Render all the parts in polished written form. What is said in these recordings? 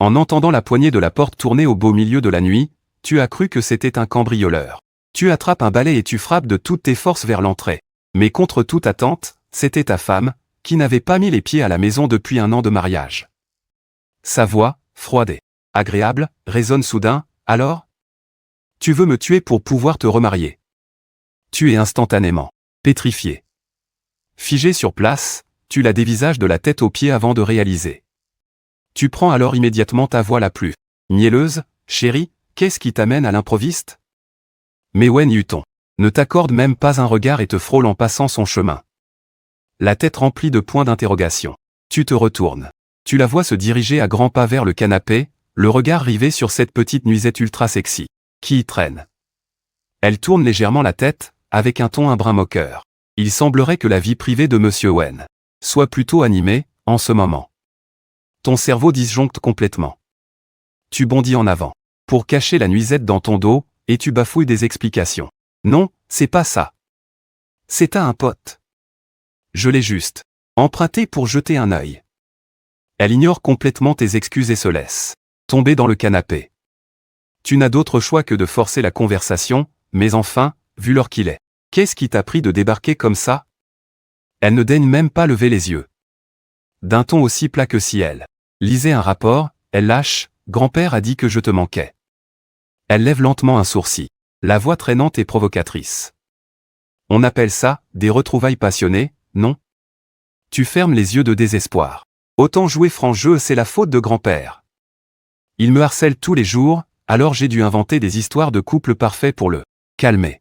En entendant la poignée de la porte tourner au beau milieu de la nuit, tu as cru que c'était un cambrioleur. Tu attrapes un balai et tu frappes de toutes tes forces vers l'entrée. Mais contre toute attente, c'était ta femme, qui n'avait pas mis les pieds à la maison depuis 1 an de mariage. Sa voix, froide et agréable, résonne soudain. Alors ? Tu veux me tuer pour pouvoir te remarier. Tu es instantanément pétrifié. Figé sur place, tu la dévisages de la tête aux pieds avant de réaliser. Tu prends alors immédiatement ta voix la plus mielleuse. Chérie, qu'est-ce qui t'amène à l'improviste ? Mais Wen Yuton ne t'accorde même pas un regard et te frôle en passant son chemin. La tête remplie de points d'interrogation. Tu te retournes. Tu la vois se diriger à grands pas vers le canapé, le regard rivé sur cette petite nuisette ultra sexy, qui y traîne. Elle tourne légèrement la tête, avec un ton un brin moqueur. Il semblerait que la vie privée de Monsieur Wen soit plutôt animée, en ce moment. Ton cerveau disjoncte complètement. Tu bondis en avant, pour cacher la nuisette dans ton dos, et tu bafouilles des explications. Non, c'est pas ça. C'est à un pote. Je l'ai juste emprunté pour jeter un œil. Elle ignore complètement tes excuses et se laisse tomber dans le canapé. Tu n'as d'autre choix que de forcer la conversation, mais enfin, vu l'heure qu'il est, qu'est-ce qui t'a pris de débarquer comme ça ? Elle ne daigne même pas lever les yeux. D'un ton aussi plat que si elle lisait un rapport, elle lâche « Grand-père a dit que je te manquais ». Elle lève lentement un sourcil, la voix traînante et provocatrice. On appelle ça des retrouvailles passionnées, non ? Tu fermes les yeux de désespoir. Autant jouer franc jeu, c'est la faute de grand-père. Il me harcèle tous les jours, alors j'ai dû inventer des histoires de couple parfaits pour le calmer.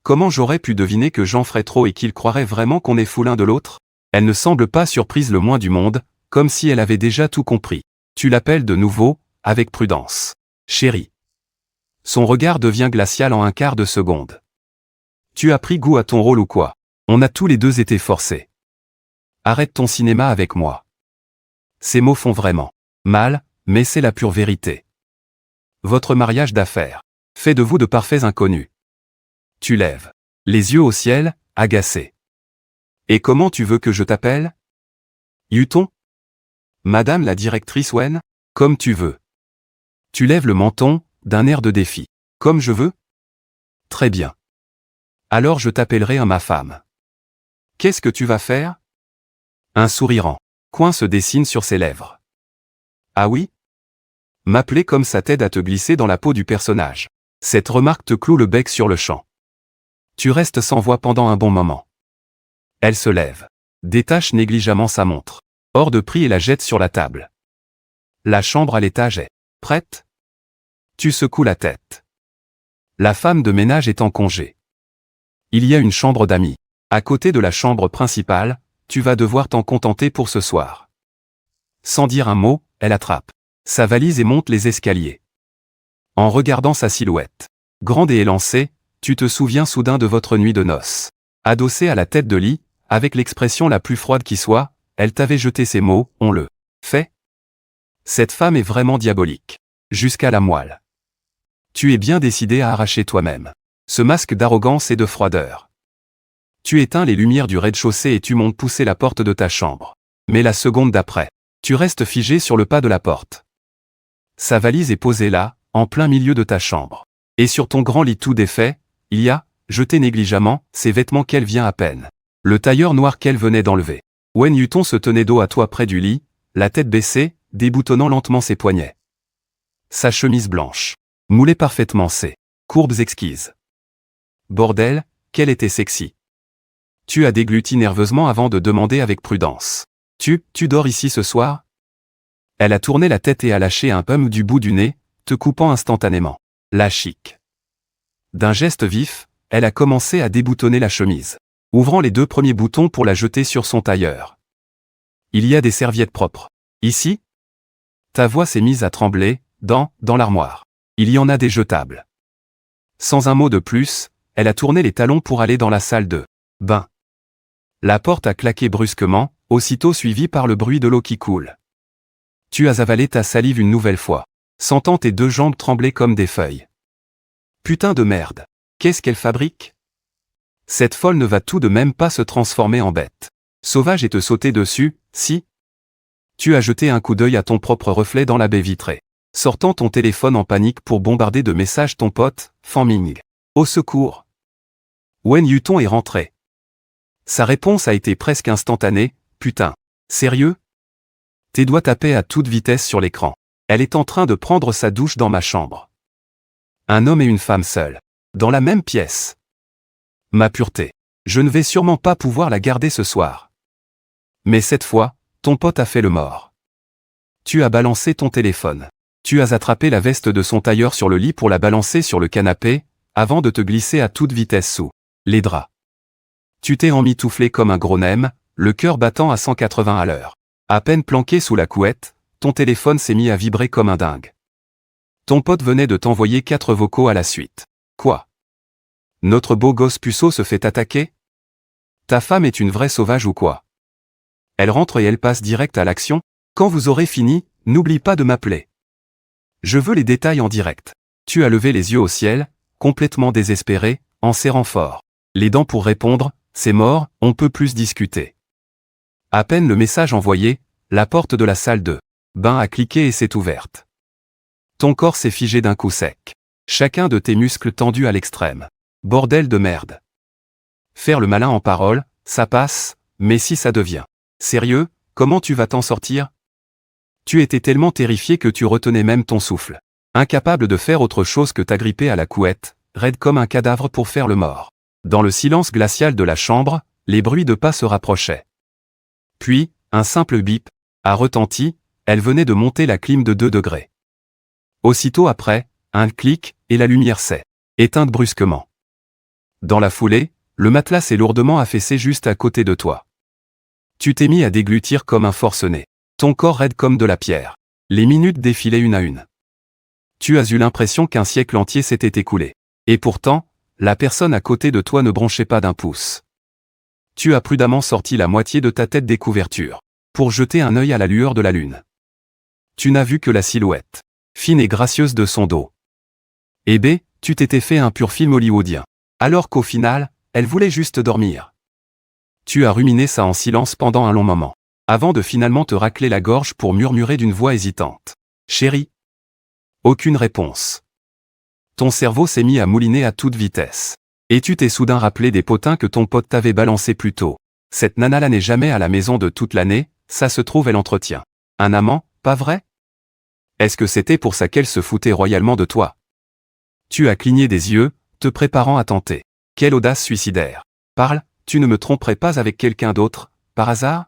Comment j'aurais pu deviner que j'en ferais trop et qu'il croirait vraiment qu'on est fou l'un de l'autre ? Elle ne semble pas surprise le moins du monde, comme si elle avait déjà tout compris. Tu l'appelles de nouveau, avec prudence. Chérie. Son regard devient glacial en un quart de seconde. Tu as pris goût à ton rôle ou quoi ? On a tous les deux été forcés. Arrête ton cinéma avec moi. Ces mots font vraiment mal, mais c'est la pure vérité. Votre mariage d'affaires fait de vous de parfaits inconnus. Tu lèves les yeux au ciel, agacé. Et comment tu veux que je t'appelle ? Yuton ? Madame la directrice Wen ? Comme tu veux. Tu lèves le menton, d'un air de défi. Comme je veux ? Très bien. Alors je t'appellerai ma femme. Qu'est-ce que tu vas faire ? Un sourire en coin se dessine sur ses lèvres. Ah oui ? M'appeler comme ça t'aide à te glisser dans la peau du personnage. Cette remarque te cloue le bec sur le champ. Tu restes sans voix pendant un bon moment. Elle se lève, détache négligemment sa montre, hors de prix et la jette sur la table. La chambre à l'étage est prête ? Tu secoues la tête. La femme de ménage est en congé. Il y a une chambre d'amis. À côté de la chambre principale, tu vas devoir t'en contenter pour ce soir. Sans dire un mot, elle attrape sa valise et monte les escaliers. En regardant sa silhouette grande et élancée, tu te souviens soudain de votre nuit de noces. Adossée à la tête de lit, avec l'expression la plus froide qui soit, elle t'avait jeté ces mots, on le fait. Cette femme est vraiment diabolique. Jusqu'à la moelle. Tu es bien décidé à arracher toi-même ce masque d'arrogance et de froideur. Tu éteins les lumières du rez-de-chaussée et tu montes pousser la porte de ta chambre. Mais la seconde d'après, tu restes figé sur le pas de la porte. Sa valise est posée là, en plein milieu de ta chambre. Et sur ton grand lit tout défait, il y a, jeté négligemment, ses vêtements qu'elle vient à peine. Le tailleur noir qu'elle venait d'enlever. Wen Yuton se tenait dos à toi près du lit, la tête baissée, déboutonnant lentement ses poignets. Sa chemise blanche moulait parfaitement ses courbes exquises. Bordel, qu'elle était sexy. Tu as dégluti nerveusement avant de demander avec prudence. Tu dors ici ce soir ? Elle a tourné la tête et a lâché un hum du bout du nez, te coupant instantanément la chic. D'un geste vif, elle a commencé à déboutonner la chemise, ouvrant les 2 premiers boutons pour la jeter sur son tailleur. Il y a des serviettes propres. Ici ? Ta voix s'est mise à trembler, dans l'armoire. Il y en a des jetables. Sans un mot de plus, elle a tourné les talons pour aller dans la salle de bain. La porte a claqué brusquement, aussitôt suivie par le bruit de l'eau qui coule. Tu as avalé ta salive une nouvelle fois, sentant tes 2 jambes trembler comme des feuilles. Putain de merde, qu'est-ce qu'elle fabrique ? Cette folle ne va tout de même pas se transformer en bête sauvage et te sauter dessus, si ? Tu as jeté un coup d'œil à ton propre reflet dans la baie vitrée. Sortant ton téléphone en panique pour bombarder de messages ton pote, Fan Ming. Au secours. Wen Yuton est rentré. Sa réponse a été presque instantanée, putain. Sérieux? Tes doigts tapaient à toute vitesse sur l'écran. Elle est en train de prendre sa douche dans ma chambre. Un homme et une femme seuls. Dans la même pièce. Ma pureté. Je ne vais sûrement pas pouvoir la garder ce soir. Mais cette fois, ton pote a fait le mort. Tu as balancé ton téléphone. Tu as attrapé la veste de son tailleur sur le lit pour la balancer sur le canapé, avant de te glisser à toute vitesse sous les draps. Tu t'es emmitouflé comme un gros nem, le cœur battant à 180 à l'heure. À peine planqué sous la couette, ton téléphone s'est mis à vibrer comme un dingue. Ton pote venait de t'envoyer 4 vocaux à la suite. Quoi? Notre beau gosse puceau se fait attaquer? Ta femme est une vraie sauvage ou quoi? Elle rentre et elle passe direct à l'action. Quand vous aurez fini, n'oublie pas de m'appeler. Je veux les détails en direct. Tu as levé les yeux au ciel, complètement désespéré, en serrant fort les dents pour répondre, c'est mort, on peut plus discuter. À peine le message envoyé, la porte de la salle de bain a cliqué et s'est ouverte. Ton corps s'est figé d'un coup sec. Chacun de tes muscles tendus à l'extrême. Bordel de merde. Faire le malin en parole, ça passe, mais si ça devient sérieux, comment tu vas t'en sortir? Tu étais tellement terrifié que tu retenais même ton souffle. Incapable de faire autre chose que t'agripper à la couette, raide comme un cadavre pour faire le mort. Dans le silence glacial de la chambre, les bruits de pas se rapprochaient. Puis, un simple bip a retenti, elle venait de monter la clim de 2 degrés. Aussitôt après, un clic, et la lumière s'est éteinte brusquement. Dans la foulée, le matelas s'est lourdement affaissé juste à côté de toi. Tu t'es mis à déglutir comme un forcené. Ton corps raide comme de la pierre. Les minutes défilaient une à une. Tu as eu l'impression qu'un siècle entier s'était écoulé. Et pourtant, la personne à côté de toi ne bronchait pas d'un pouce. Tu as prudemment sorti la moitié de ta tête des couvertures, pour jeter un œil à la lueur de la lune. Tu n'as vu que la silhouette, fine et gracieuse de son dos. Eh ben, tu t'étais fait un pur film hollywoodien. Alors qu'au final, elle voulait juste dormir. Tu as ruminé ça en silence pendant un long moment, avant de finalement te racler la gorge pour murmurer d'une voix hésitante. Chérie. Aucune réponse. Ton cerveau s'est mis à mouliner à toute vitesse. Et tu t'es soudain rappelé des potins que ton pote t'avait balancés plus tôt. Cette nana-là n'est jamais à la maison de toute l'année, ça se trouve elle entretient un amant, pas vrai? Est-ce que c'était pour ça qu'elle se foutait royalement de toi? Tu as cligné des yeux, te préparant à tenter. Quelle audace suicidaire. Parle, tu ne me tromperais pas avec quelqu'un d'autre, par hasard?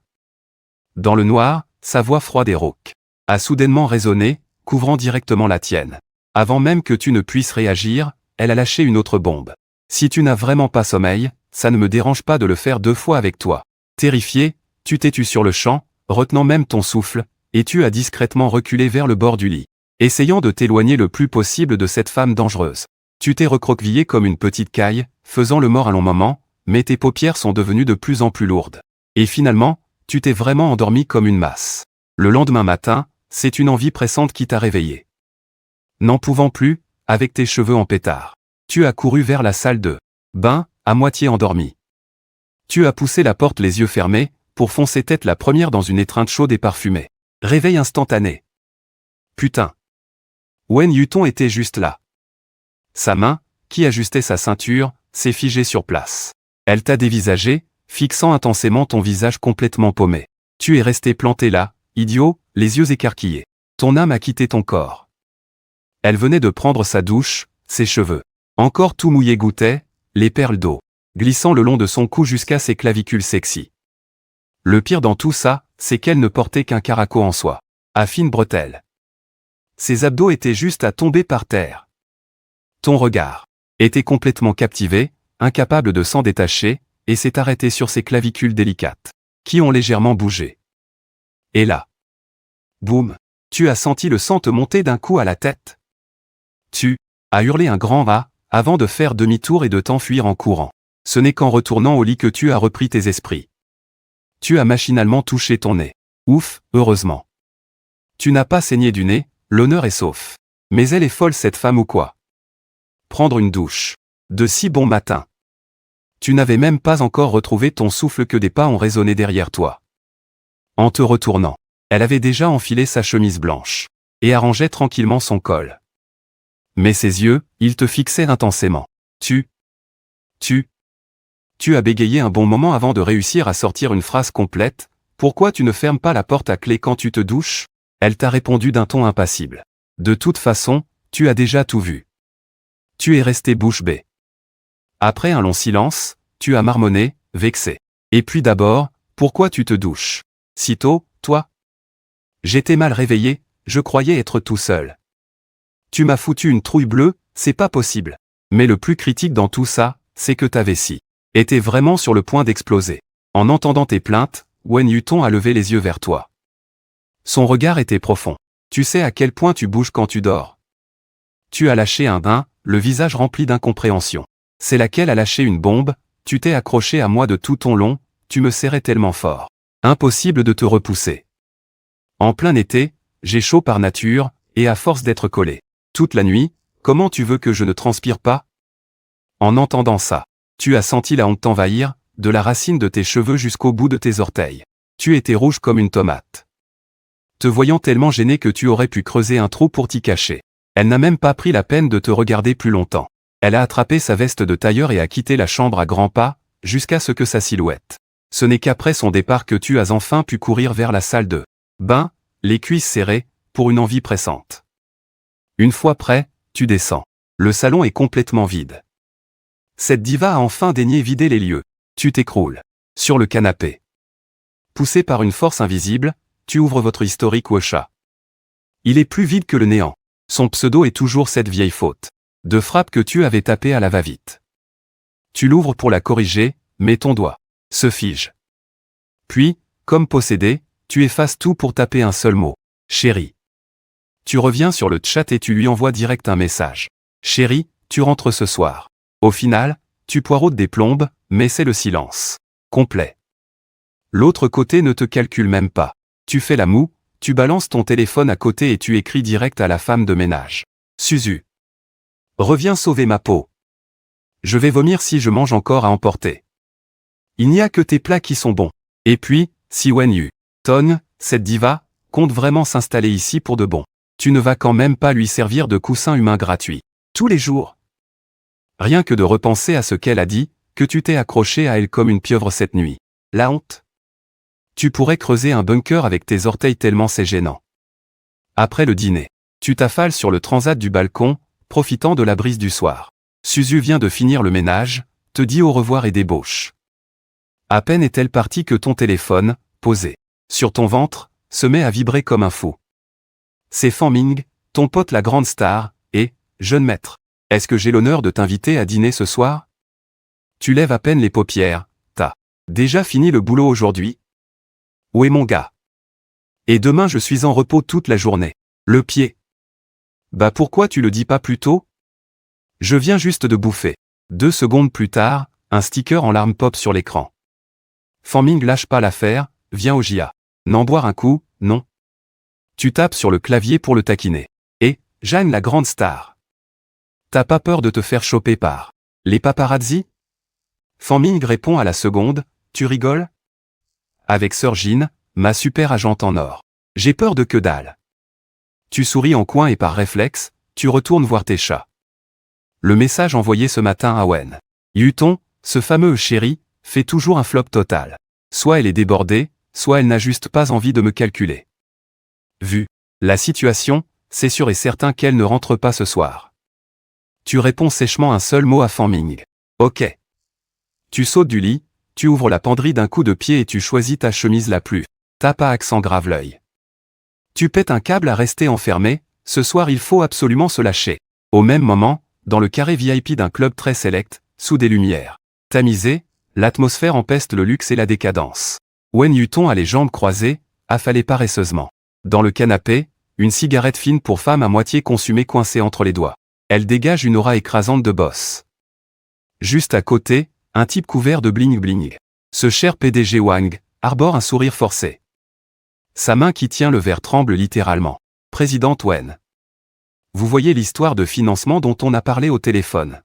Dans le noir, sa voix froide et rauque a soudainement résonné, couvrant directement la tienne. Avant même que tu ne puisses réagir, elle a lâché une autre bombe. Si tu n'as vraiment pas sommeil, ça ne me dérange pas de le faire 2 fois avec toi. Terrifié, tu t'es tu sur le champ, retenant même ton souffle, et tu as discrètement reculé vers le bord du lit, essayant de t'éloigner le plus possible de cette femme dangereuse. Tu t'es recroquevillé comme une petite caille, faisant le mort un long moment, mais tes paupières sont devenues de plus en plus lourdes. Et finalement, tu t'es vraiment endormi comme une masse. Le lendemain matin, c'est une envie pressante qui t'a réveillé. N'en pouvant plus, avec tes cheveux en pétard, tu as couru vers la salle de bain, à moitié endormi. Tu as poussé la porte les yeux fermés, pour foncer tête la première dans une étreinte chaude et parfumée. Réveil instantané. Putain. Wen Yuton était juste là. Sa main, qui ajustait sa ceinture, s'est figée sur place. Elle t'a dévisagé, fixant intensément ton visage complètement paumé. Tu es resté planté là, idiot, les yeux écarquillés. Ton âme a quitté ton corps. Elle venait de prendre sa douche, ses cheveux, encore tout mouillés goûtaient, les perles d'eau, glissant le long de son cou jusqu'à ses clavicules sexy. Le pire dans tout ça, c'est qu'elle ne portait qu'un caraco en soie, à fines bretelles. Ses abdos étaient juste à tomber par terre. Ton regard était complètement captivé, incapable de s'en détacher, et s'est arrêté sur ses clavicules délicates, qui ont légèrement bougé. Et là, boum, tu as senti le sang te monter d'un coup à la tête. Tu as hurlé un grand « ah » avant de faire demi-tour et de t'enfuir en courant. Ce n'est qu'en retournant au lit que tu as repris tes esprits. Tu as machinalement touché ton nez. Ouf, heureusement. Tu n'as pas saigné du nez, l'honneur est sauf. Mais elle est folle cette femme ou quoi? Prendre une douche. De si bon matin. Tu n'avais même pas encore retrouvé ton souffle que des pas ont résonné derrière toi. En te retournant, Elle avait déjà enfilé sa chemise blanche et arrangeait tranquillement son col. Mais ses yeux, ils te fixaient intensément. Tu as bégayé un bon moment avant de réussir à sortir une phrase complète. Pourquoi tu ne fermes pas la porte à clé quand tu te douches? Elle t'a répondu d'un ton impassible. De toute façon, tu as déjà tout vu. Tu es resté bouche bée. Après un long silence, tu as marmonné, vexé. Et puis d'abord, pourquoi tu te douches si tôt, toi? J'étais mal réveillé, je croyais être tout seul. Tu m'as foutu une trouille bleue, c'est pas possible. Mais le plus critique dans tout ça, c'est que ta vessie était vraiment sur le point d'exploser. En entendant tes plaintes, Wen Yuton a levé les yeux vers toi. Son regard était profond. Tu sais à quel point tu bouges quand tu dors. Tu as lâché un daim, le visage rempli d'incompréhension. C'est laquelle a lâché une bombe, tu t'es accroché à moi de tout ton long, tu me serrais tellement fort. Impossible de te repousser. En plein été, j'ai chaud par nature, et à force d'être collé toute la nuit, comment tu veux que je ne transpire pas? En entendant ça, tu as senti la honte t'envahir, de la racine de tes cheveux jusqu'au bout de tes orteils. Tu étais rouge comme une tomate. Te voyant tellement gêné que tu aurais pu creuser un trou pour t'y cacher. Elle n'a même pas pris la peine de te regarder plus longtemps. Elle a attrapé sa veste de tailleur et a quitté la chambre à grands pas, jusqu'à ce que sa silhouette. Ce n'est qu'après son départ que tu as enfin pu courir vers la salle de bain, les cuisses serrées, pour une envie pressante. Une fois prêt, tu descends. Le salon est complètement vide. Cette diva a enfin daigné vider les lieux. Tu t'écroules sur le canapé. Poussé par une force invisible, tu ouvres votre historique Wosha. Il est plus vide que le néant. Son pseudo est toujours cette vieille faute de frappe que tu avais tapée à la va-vite. Tu l'ouvres pour la corriger, mais ton doigt se fige. Puis, comme possédé, tu effaces tout pour taper un seul mot. Chérie. Tu reviens sur le chat et tu lui envoies direct un message. Chérie, tu rentres ce soir. Au final, tu poireautes des plombes, mais c'est le silence complet. L'autre côté ne te calcule même pas. Tu fais la moue, tu balances ton téléphone à côté et tu écris direct à la femme de ménage. Suzu. Reviens sauver ma peau. Je vais vomir si je mange encore à emporter. Il n'y a que tes plats qui sont bons. Et puis, si Wen Yuton, cette diva, compte vraiment s'installer ici pour de bon, tu ne vas quand même pas lui servir de coussin humain gratuit. Tous les jours. Rien que de repenser à ce qu'elle a dit, que tu t'es accroché à elle comme une pieuvre cette nuit. La honte. Tu pourrais creuser un bunker avec tes orteils tellement c'est gênant. Après le dîner, tu t'affales sur le transat du balcon, profitant de la brise du soir. Suzu vient de finir le ménage, te dit au revoir et débauche. À peine est-elle partie que ton téléphone, posé sur ton ventre, se met à vibrer comme un fou. C'est Fanming, ton pote la grande star, et, jeune maître, est-ce que j'ai l'honneur de t'inviter à dîner ce soir? Tu lèves à peine les paupières, t'as déjà fini le boulot aujourd'hui? Où est mon gars? Et demain je suis en repos toute la journée. Le pied. Bah pourquoi tu le dis pas plus tôt? Je viens juste de bouffer. 2 secondes plus tard, un sticker en larmes pop sur l'écran. Fanming lâche pas l'affaire, viens au JA. N'en boire un coup, non? Tu tapes sur le clavier pour le taquiner. Et, Jeanne la grande star. T'as pas peur de te faire choper par les paparazzi? Fanming répond à la seconde, tu rigoles? Avec Sir Jean, ma super agente en or. J'ai peur de que dalle. Tu souris en coin et par réflexe, tu retournes voir tes chats. Le message envoyé ce matin à Wen Yuton, ce fameux chéri, fait toujours un flop total. Soit elle est débordée, soit elle n'a juste pas envie de me calculer. Vu la situation, c'est sûr et certain qu'elle ne rentre pas ce soir. Tu réponds sèchement un seul mot à Fanming. Ok. Tu sautes du lit, tu ouvres la penderie d'un coup de pied et tu choisis ta chemise la plus. Tape à accent grave l'œil. Tu pètes un câble à rester enfermé, ce soir il faut absolument se lâcher. Au même moment, dans le carré VIP d'un club très select, sous des lumières tamisées, l'atmosphère empeste le luxe et la décadence. Wen Yuton a les jambes croisées, affalé paresseusement. Dans le canapé, une cigarette fine pour femme à moitié consumée coincée entre les doigts. Elle dégage une aura écrasante de boss. Juste à côté, un type couvert de bling-bling. Ce cher PDG Wang arbore un sourire forcé. Sa main qui tient le verre tremble littéralement. Présidente Wen. Vous voyez l'histoire de financement dont on a parlé au téléphone.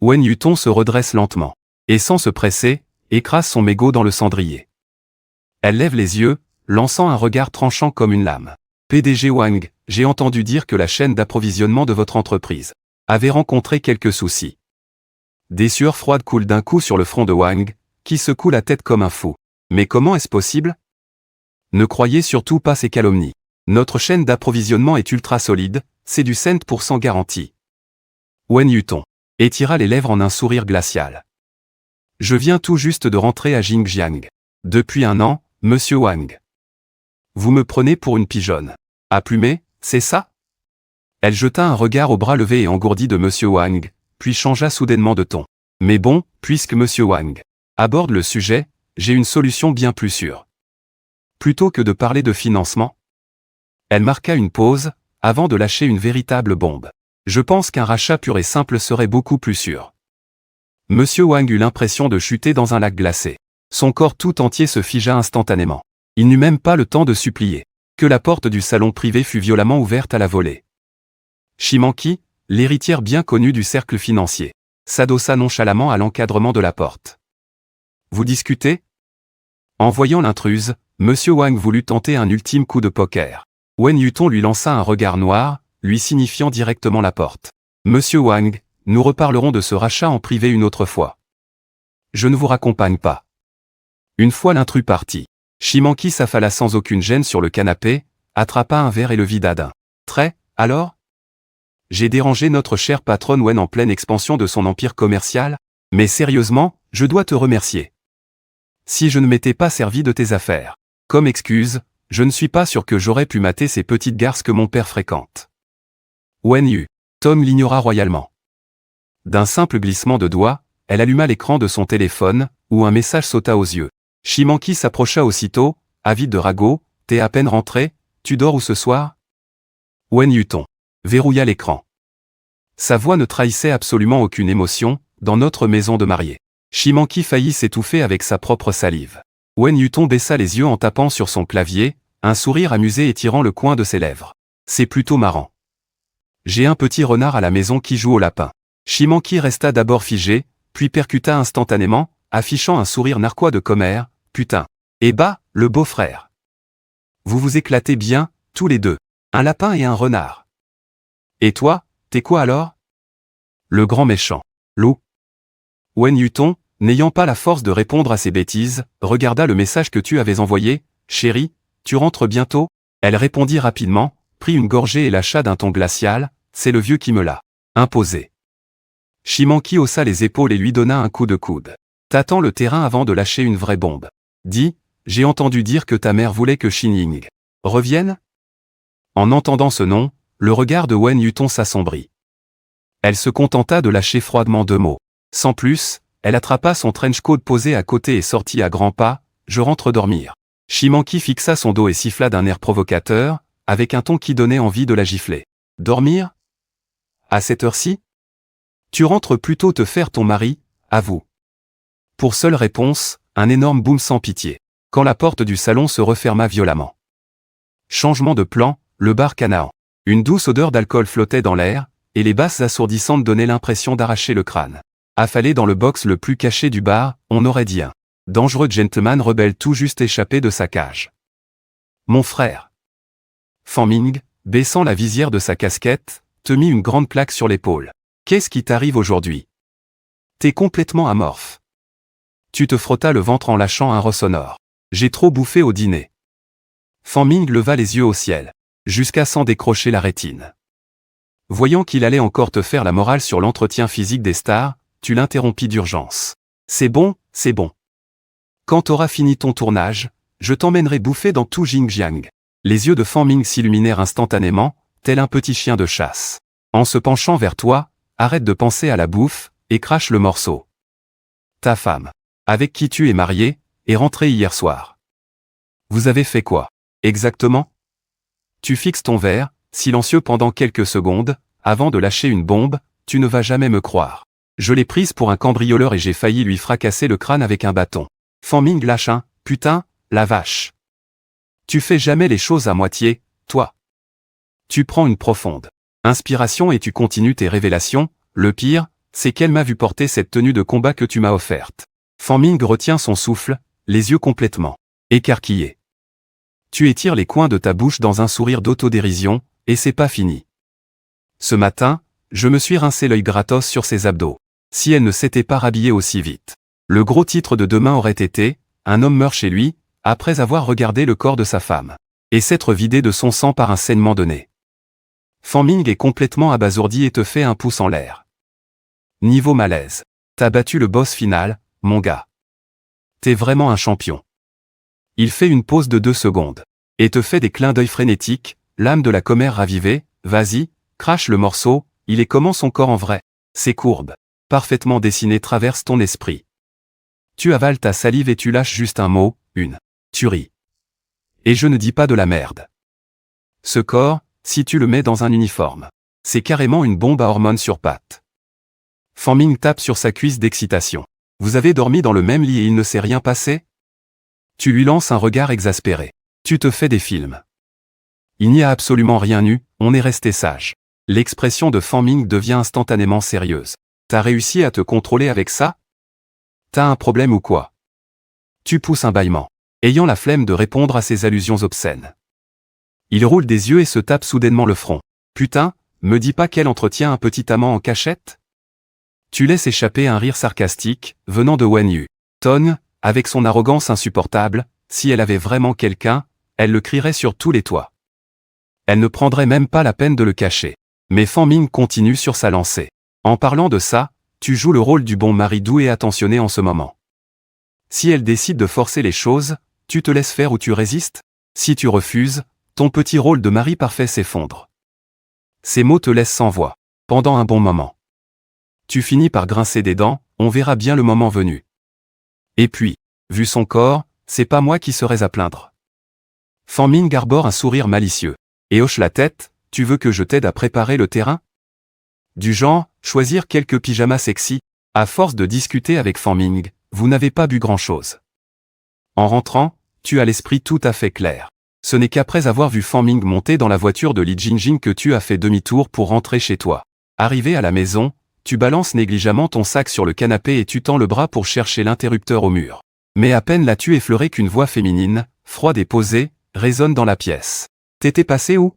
Wen Yuton se redresse lentement. Et sans se presser, écrase son mégot dans le cendrier. Elle lève les yeux, lançant un regard tranchant comme une lame. PDG Wang, j'ai entendu dire que la chaîne d'approvisionnement de votre entreprise avait rencontré quelques soucis. Des sueurs froides coulent d'un coup sur le front de Wang, qui secoue la tête comme un fou. Mais comment est-ce possible? Ne croyez surtout pas ces calomnies. Notre chaîne d'approvisionnement est ultra solide, c'est du 100% garanti. Wen Yuton étira les lèvres en un sourire glacial. Je viens tout juste de rentrer à Xinjiang. Depuis 1 an, monsieur Wang. Vous me prenez pour une pigeonne. Applumée, c'est ça? Elle jeta un regard au bras levé et engourdi de monsieur Wang, puis changea soudainement de ton. Mais bon, puisque monsieur Wang aborde le sujet, j'ai une solution bien plus sûre. Plutôt que de parler de financement. Elle marqua une pause, avant de lâcher une véritable bombe. Je pense qu'un rachat pur et simple serait beaucoup plus sûr. Monsieur Wang eut l'impression de chuter dans un lac glacé. Son corps tout entier se figea instantanément. Il n'eut même pas le temps de supplier. Que la porte du salon privé fut violemment ouverte à la volée. Shimanki, l'héritière bien connue du cercle financier, s'adossa nonchalamment à l'encadrement de la porte. Vous discutez? En voyant l'intruse, monsieur Wang voulut tenter un ultime coup de poker. Wen Yuton lui lança un regard noir, lui signifiant directement la porte. Monsieur Wang, nous reparlerons de ce rachat en privé une autre fois. Je ne vous raccompagne pas. Une fois l'intrus parti, Shimanki s'affala sans aucune gêne sur le canapé, attrapa un verre et le vida d'un trait. Alors? J'ai dérangé notre chère patronne Wen en pleine expansion de son empire commercial? Mais sérieusement, je dois te remercier. Si je ne m'étais pas servi de tes affaires. Comme excuse, je ne suis pas sûr que j'aurais pu mater ces petites garces que mon père fréquente. Wen Yu. Tom l'ignora royalement. D'un simple glissement de doigt, elle alluma l'écran de son téléphone, où un message sauta aux yeux. Shimanki s'approcha aussitôt, avide de ragot. T'es à peine rentré, tu dors où ce soir? Wen Yuton verrouilla l'écran. Sa voix ne trahissait absolument aucune émotion, dans notre maison de mariée. Shimanki faillit s'étouffer avec sa propre salive. Wen Yuton baissa les yeux en tapant sur son clavier, un sourire amusé étirant le coin de ses lèvres. C'est plutôt marrant. J'ai un petit renard à la maison qui joue au lapin. Shimanki resta d'abord figé, puis percuta instantanément, affichant un sourire narquois de commère. Putain. Eh bah, le beau-frère. Vous vous éclatez bien, tous les deux. Un lapin et un renard. Et toi, t'es quoi alors? Le grand méchant. Loup. Wen Yuton, n'ayant pas la force de répondre à ces bêtises, regarda le message que tu avais envoyé. Chérie, tu rentres bientôt? Elle répondit rapidement, prit une gorgée et lâcha d'un ton glacial. C'est le vieux qui me l'a imposé. Shimanki haussa les épaules et lui donna un coup de coude. Tâtant le terrain avant de lâcher une vraie bombe. Dis, j'ai entendu dire que ta mère voulait que Shin Ying revienne? En entendant ce nom, le regard de Wen Yuton s'assombrit. Elle se contenta de lâcher froidement 2 mots. Sans plus, elle attrapa son trench coat posé à côté et sortit à grands pas. Je rentre dormir. Shimanki fixa son dos et siffla d'un air provocateur, avec un ton qui donnait envie de la gifler. Dormir? À cette heure-ci? Tu rentres plutôt te faire ton mari, avoue. Pour seule réponse, un énorme boom sans pitié, quand la porte du salon se referma violemment. Changement de plan, le bar Canaan. Une douce odeur d'alcool flottait dans l'air, et les basses assourdissantes donnaient l'impression d'arracher le crâne. Affalé dans le box le plus caché du bar, on aurait dit un dangereux gentleman rebelle tout juste échappé de sa cage. Mon frère. Fan Ming, baissant la visière de sa casquette, te mit une grande plaque sur l'épaule. Qu'est-ce qui t'arrive aujourd'hui? T'es complètement amorphe. Tu te frottas le ventre en lâchant un ressonore. J'ai trop bouffé au dîner. Fan Ming leva les yeux au ciel, jusqu'à s'en décrocher la rétine. Voyant qu'il allait encore te faire la morale sur l'entretien physique des stars, tu l'interrompis d'urgence. C'est bon, c'est bon. Quand t'auras fini ton tournage, je t'emmènerai bouffer dans tout Xinjiang. Les yeux de Fan Ming s'illuminèrent instantanément, tel un petit chien de chasse. En se penchant vers toi, arrête de penser à la bouffe, et crache le morceau. Ta femme, avec qui tu es marié, est rentrée hier soir. Vous avez fait quoi, exactement? Tu fixes ton verre, silencieux pendant quelques secondes, avant de lâcher une bombe. Tu ne vas jamais me croire. Je l'ai prise pour un cambrioleur et j'ai failli lui fracasser le crâne avec un bâton. Fan Ming lâche un « Putain, la vache !» Tu fais jamais les choses à moitié, toi. Tu prends une profonde inspiration et tu continues tes révélations. Le pire, c'est qu'elle m'a vu porter cette tenue de combat que tu m'as offerte. Fan Ming retient son souffle, les yeux complètement écarquillés. Tu étires les coins de ta bouche dans un sourire d'autodérision, et c'est pas fini. Ce matin, je me suis rincé l'œil gratos sur ses abdos. Si elle ne s'était pas rhabillée aussi vite. Le gros titre de demain aurait été « Un homme meurt chez lui », après avoir regardé le corps de sa femme. Et s'être vidé de son sang par un saignement de nez. Fan Ming est complètement abasourdi et te fait un pouce en l'air. Niveau malaise. T'as battu le boss final, mon gars. T'es vraiment un champion. Il fait une pause de 2 secondes. Et te fait des clins d'œil frénétiques, l'âme de la commère ravivée, vas-y, crache le morceau, il est comment son corps en vrai. Ses courbes, parfaitement dessinées traversent ton esprit. Tu avales ta salive et tu lâches juste un mot, une tuerie. Et je ne dis pas de la merde. Ce corps, si tu le mets dans un uniforme, c'est carrément une bombe à hormones sur pattes. Fan Ming tape sur sa cuisse d'excitation. Vous avez dormi dans le même lit et il ne s'est rien passé? Tu lui lances un regard exaspéré. Tu te fais des films. Il n'y a absolument rien eu, on est resté sage. L'expression de Fan Ming devient instantanément sérieuse. T'as réussi à te contrôler avec ça? T'as un problème ou quoi? Tu pousses un bâillement, ayant la flemme de répondre à ces allusions obscènes. Il roule des yeux et se tape soudainement le front. Putain, me dis pas qu'elle entretient un petit amant en cachette? Tu laisses échapper un rire sarcastique, venant de Wen Yu. Ton, avec son arrogance insupportable, si elle avait vraiment quelqu'un, elle le crierait sur tous les toits. Elle ne prendrait même pas la peine de le cacher. Mais Fan Ming continue sur sa lancée. En parlant de ça, tu joues le rôle du bon mari doux et attentionné en ce moment. Si elle décide de forcer les choses, tu te laisses faire ou tu résistes? Si tu refuses, ton petit rôle de mari parfait s'effondre. Ces mots te laissent sans voix, pendant un bon moment. Tu finis par grincer des dents, on verra bien le moment venu. Et puis, vu son corps, c'est pas moi qui serais à plaindre. Fan Ming arbore un sourire malicieux, et hoche la tête, tu veux que je t'aide à préparer le terrain? Du genre, choisir quelques pyjamas sexy, à force de discuter avec Fan Ming, vous n'avez pas bu grand-chose. En rentrant, tu as l'esprit tout à fait clair. Ce n'est qu'après avoir vu Fan Ming monter dans la voiture de Li Jingjing que tu as fait demi-tour pour rentrer chez toi. Arrivé à la maison, tu balances négligemment ton sac sur le canapé et tu tends le bras pour chercher l'interrupteur au mur. Mais à peine l'as-tu effleuré qu'une voix féminine, froide et posée, résonne dans la pièce. T'étais passé où?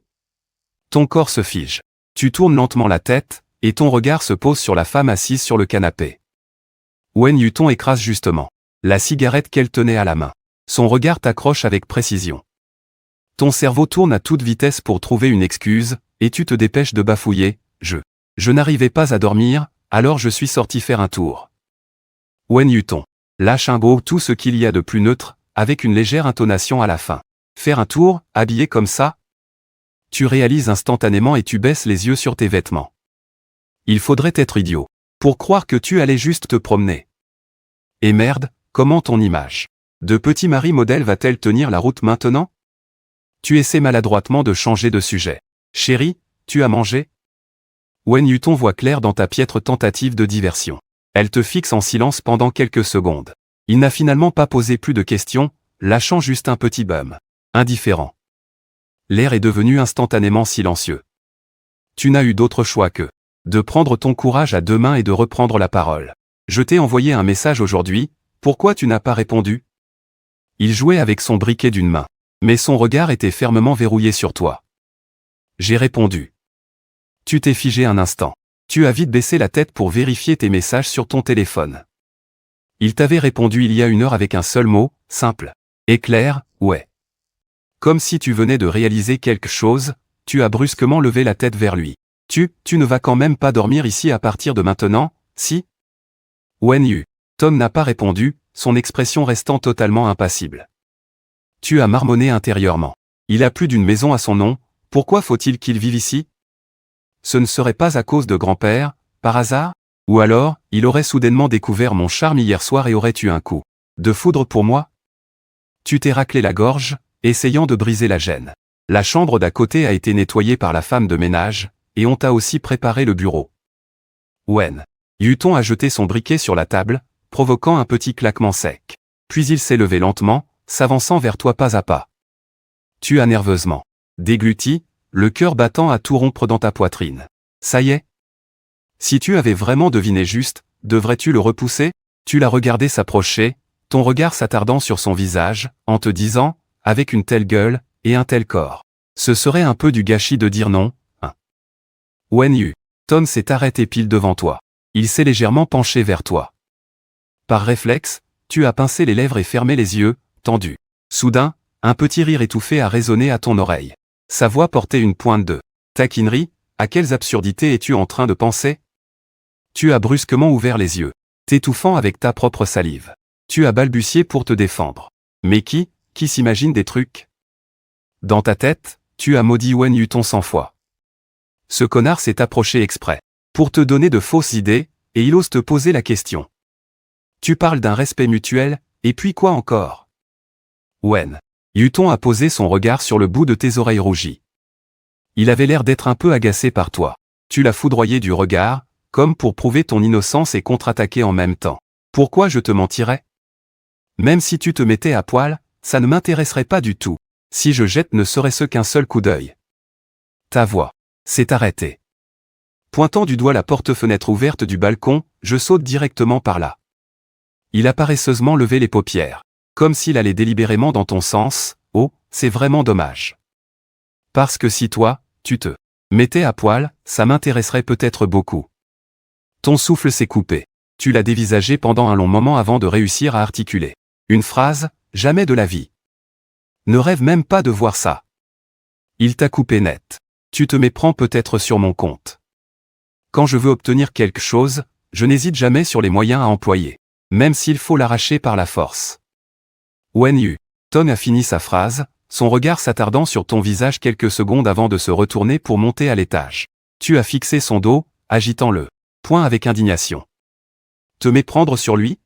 Ton corps se fige. Tu tournes lentement la tête, et ton regard se pose sur la femme assise sur le canapé. Wen Yuton écrase justement la cigarette qu'elle tenait à la main. Son regard t'accroche avec précision. Ton cerveau tourne à toute vitesse pour trouver une excuse, et tu te dépêches de bafouiller, je n'arrivais pas à dormir, alors je suis sorti faire un tour. Wen Yuton lâche un beau tout ce qu'il y a de plus neutre, avec une légère intonation à la fin. Faire un tour, habillé comme ça? Tu réalises instantanément et tu baisses les yeux sur tes vêtements. Il faudrait être idiot pour croire que tu allais juste te promener. Et merde, comment ton image de petit mari modèle va-t-elle tenir la route maintenant? Tu essaies maladroitement de changer de sujet. Chérie, tu as mangé? Wen Yuton voit clair dans ta piètre tentative de diversion. Elle te fixe en silence pendant quelques secondes. Il n'a finalement pas posé plus de questions, lâchant juste un petit bum. Indifférent. L'air est devenu instantanément silencieux. Tu n'as eu d'autre choix que de prendre ton courage à deux mains et de reprendre la parole. Je t'ai envoyé un message aujourd'hui, pourquoi tu n'as pas répondu? Il jouait avec son briquet d'une main, mais son regard était fermement verrouillé sur toi. J'ai répondu. Tu t'es figé un instant. Tu as vite baissé la tête pour vérifier tes messages sur ton téléphone. Il t'avait répondu il y a 1 heure avec un seul mot, simple. Et clair, ouais. Comme si tu venais de réaliser quelque chose, tu as brusquement levé la tête vers lui. Tu ne vas quand même pas dormir ici à partir de maintenant, si? Wen Yu. Tom n'a pas répondu, son expression restant totalement impassible. Tu as marmonné intérieurement. Il a plus d'une maison à son nom, pourquoi faut-il qu'il vive ici? Ce ne serait pas à cause de grand-père, par hasard? Ou alors, il aurait soudainement découvert mon charme hier soir et aurait eu un coup de foudre pour moi? Tu t'es raclé la gorge, essayant de briser la gêne. La chambre d'à côté a été nettoyée par la femme de ménage, et on t'a aussi préparé le bureau. Wen Yuton a jeté son briquet sur la table, provoquant un petit claquement sec. Puis il s'est levé lentement, s'avançant vers toi pas à pas. Tu as nerveusement dégluti, le cœur battant à tout rompre dans ta poitrine. Ça y est? Si tu avais vraiment deviné juste, devrais-tu le repousser? Tu l'as regardé s'approcher, ton regard s'attardant sur son visage, en te disant, avec une telle gueule, et un tel corps. Ce serait un peu du gâchis de dire non, hein. Wen Yu. Tom s'est arrêté pile devant toi. Il s'est légèrement penché vers toi. Par réflexe, tu as pincé les lèvres et fermé les yeux, tendus. Soudain, un petit rire étouffé a résonné à ton oreille. Sa voix portait une pointe de taquinerie. À quelles absurdités es-tu en train de penser? Tu as brusquement ouvert les yeux, t'étouffant avec ta propre salive. Tu as balbutié pour te défendre. Mais qui s'imagine des trucs? Dans ta tête, tu as maudit Wen Yu ton sang-froid. Ce connard s'est approché exprès pour te donner de fausses idées, et il ose te poser la question. Tu parles d'un respect mutuel, et puis quoi encore? Wen Yuton a posé son regard sur le bout de tes oreilles rougies. Il avait l'air d'être un peu agacé par toi. Tu l'as foudroyé du regard, comme pour prouver ton innocence et contre-attaquer en même temps. Pourquoi je te mentirais? Même si tu te mettais à poil, ça ne m'intéresserait pas du tout. Si je jette ne serait-ce qu'un seul coup d'œil. Ta voix s'est arrêtée. Pointant du doigt la porte-fenêtre ouverte du balcon, je saute directement par là. Il a paresseusement levé les paupières, comme s'il allait délibérément dans ton sens. Oh, c'est vraiment dommage. Parce que si toi, tu te mettais à poil, ça m'intéresserait peut-être beaucoup. Ton souffle s'est coupé. Tu l'as dévisagé pendant un long moment avant de réussir à articuler une phrase, jamais de la vie. Ne rêve même pas de voir ça. Il t'a coupé net. Tu te méprends peut-être sur mon compte. Quand je veux obtenir quelque chose, je n'hésite jamais sur les moyens à employer, même s'il faut l'arracher par la force. Wen Yu. Ton a fini sa phrase, son regard s'attardant sur ton visage quelques secondes avant de se retourner pour monter à l'étage. Tu as fixé son dos, agitant le poing avec indignation. Te méprendre sur lui?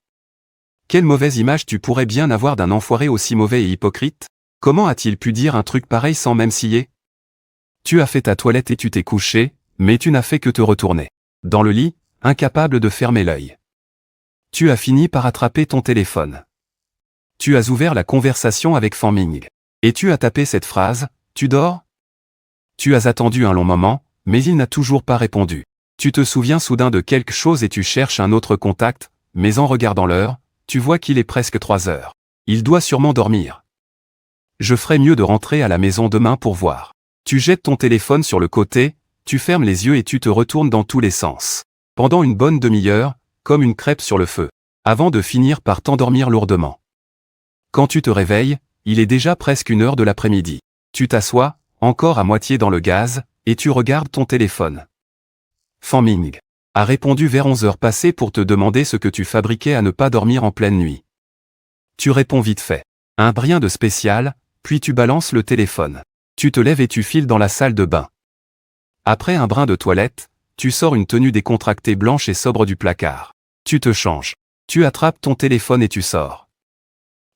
Quelle mauvaise image tu pourrais bien avoir d'un enfoiré aussi mauvais et hypocrite? Comment a-t-il pu dire un truc pareil sans même scier? Tu as fait ta toilette et tu t'es couché, mais tu n'as fait que te retourner. Dans le lit, incapable de fermer l'œil. Tu as fini par attraper ton téléphone. Tu as ouvert la conversation avec Fan Ming. Et tu as tapé cette phrase, tu dors? Tu as attendu un long moment, mais il n'a toujours pas répondu. Tu te souviens soudain de quelque chose et tu cherches un autre contact, mais en regardant l'heure, tu vois qu'il est presque 3 heures. Il doit sûrement dormir. Je ferais mieux de rentrer à la maison demain pour voir. Tu jettes ton téléphone sur le côté, tu fermes les yeux et tu te retournes dans tous les sens. Pendant une bonne demi-heure, comme une crêpe sur le feu. Avant de finir par t'endormir lourdement. Quand tu te réveilles, il est déjà presque 1h de l'après-midi. Tu t'assois, encore à moitié dans le gaz, et tu regardes ton téléphone. Fan Ming a répondu vers 11h passées pour te demander ce que tu fabriquais à ne pas dormir en pleine nuit. Tu réponds vite fait. Un rien de spécial, puis tu balances le téléphone. Tu te lèves et tu files dans la salle de bain. Après un brin de toilette, tu sors une tenue décontractée blanche et sobre du placard. Tu te changes. Tu attrapes ton téléphone et tu sors.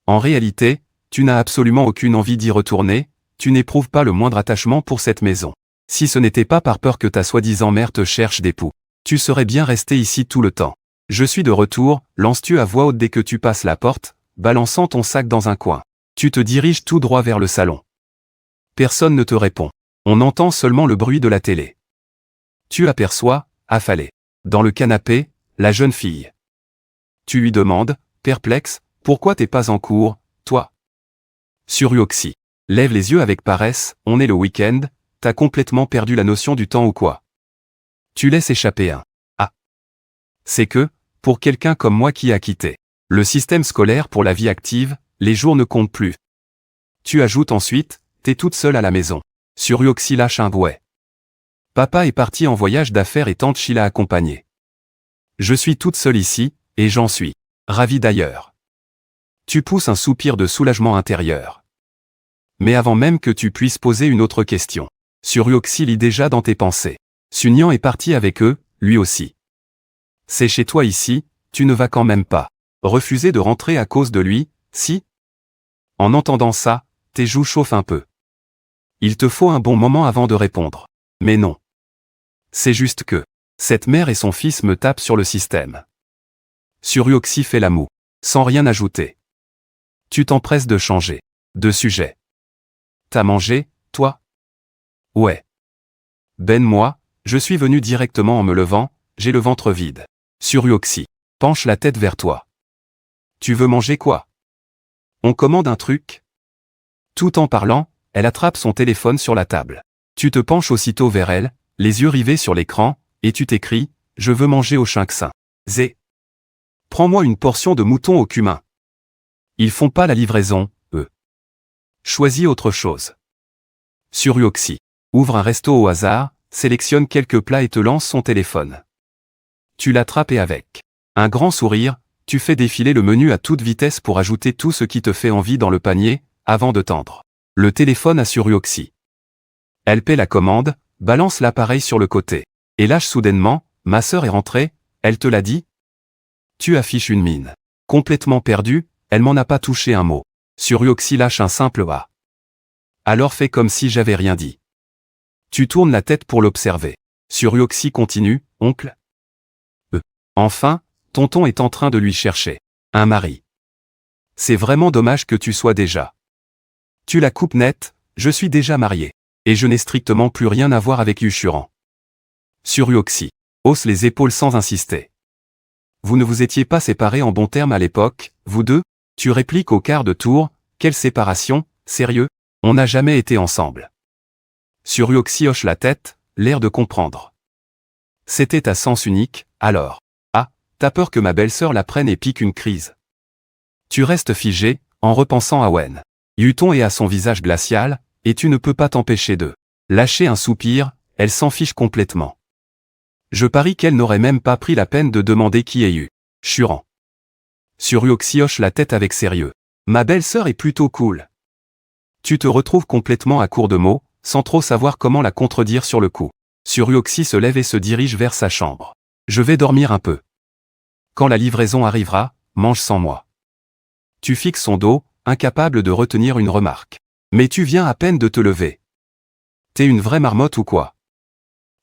En réalité, tu n'as absolument aucune envie d'y retourner, tu n'éprouves pas le moindre attachement pour cette maison. Si ce n'était pas par peur que ta soi-disant mère te cherche d'époux, tu serais bien resté ici tout le temps. Je suis de retour, lances-tu à voix haute dès que tu passes la porte, balançant ton sac dans un coin. Tu te diriges tout droit vers le salon. Personne ne te répond. On entend seulement le bruit de la télé. Tu aperçois, affalée, dans le canapé, la jeune fille. Tu lui demandes, perplexe, pourquoi t'es pas en cours, toi? Suryoxi lève les yeux avec paresse, on est le week-end, t'as complètement perdu la notion du temps ou quoi? Tu laisses échapper un ah. C'est que, pour quelqu'un comme moi qui a quitté le système scolaire pour la vie active, les jours ne comptent plus. Tu ajoutes ensuite, t'es toute seule à la maison. Suryoxi lâche un bouet. Papa est parti en voyage d'affaires et tante Sheila accompagnée. Je suis toute seule ici, et j'en suis ravi d'ailleurs. Tu pousses un soupir de soulagement intérieur. Mais avant même que tu puisses poser une autre question, Suryoxi lit déjà dans tes pensées. Sunyan est parti avec eux, lui aussi. C'est chez toi ici, tu ne vas quand même pas refuser de rentrer à cause de lui, si? En entendant ça, tes joues chauffent un peu. Il te faut un bon moment avant de répondre. Mais non. C'est juste que cette mère et son fils me tapent sur le système. Suryoxi fait la moue, sans rien ajouter. Tu t'empresses de changer de sujet. T'as mangé, toi? Ouais. Ben moi, je suis venu directement en me levant, j'ai le ventre vide. Suryoxi penche la tête vers toi. Tu veux manger quoi? On commande un truc? Tout en parlant, elle attrape son téléphone sur la table. Tu te penches aussitôt vers elle, les yeux rivés sur l'écran, et tu t'écries « Je veux manger au chinxin. Zé. Prends-moi une portion de mouton au cumin. » Ils font pas la livraison, eux. Choisis autre chose. Suryoxi. Ouvre un resto au hasard, sélectionne quelques plats et te lance son téléphone. Tu l'attrapes et avec un grand sourire, tu fais défiler le menu à toute vitesse pour ajouter tout ce qui te fait envie dans le panier, avant de tendre le téléphone à Suryoxi. Elle paie la commande, balance l'appareil sur le côté, et lâche soudainement « Ma sœur est rentrée, elle te l'a dit ?» Tu affiches une mine complètement perdue, elle m'en a pas touché un mot. Suryoxi lâche un simple « Ah ». Alors fais comme si j'avais rien dit. Tu tournes la tête pour l'observer. Suryoxi continue « Oncle ?» Enfin, tonton est en train de lui chercher un mari. C'est vraiment dommage que tu sois déjà. Tu la coupes net, je suis déjà marié. Et je n'ai strictement plus rien à voir avec Yushuran. Suryoxi hausse les épaules sans insister. Vous ne vous étiez pas séparés en bons termes à l'époque, vous deux? Tu répliques au quart de tour, quelle séparation, sérieux? On n'a jamais été ensemble. Suryoxi hoche la tête, l'air de comprendre. C'était à sens unique, alors. Ah, t'as peur que ma belle-sœur la prenne et pique une crise. Tu restes figé, en repensant à Wen. Yuton est à son visage glacial, et tu ne peux pas t'empêcher de lâcher un soupir, elle s'en fiche complètement. Je parie qu'elle n'aurait même pas pris la peine de demander qui est Yushuran. Suryoxi hoche la tête avec sérieux. Ma belle-sœur est plutôt cool. Tu te retrouves complètement à court de mots, sans trop savoir comment la contredire sur le coup. Suryoxi se lève et se dirige vers sa chambre. Je vais dormir un peu. Quand la livraison arrivera, mange sans moi. Tu fixes son dos, incapable de retenir une remarque. Mais tu viens à peine de te lever. T'es une vraie marmotte ou quoi?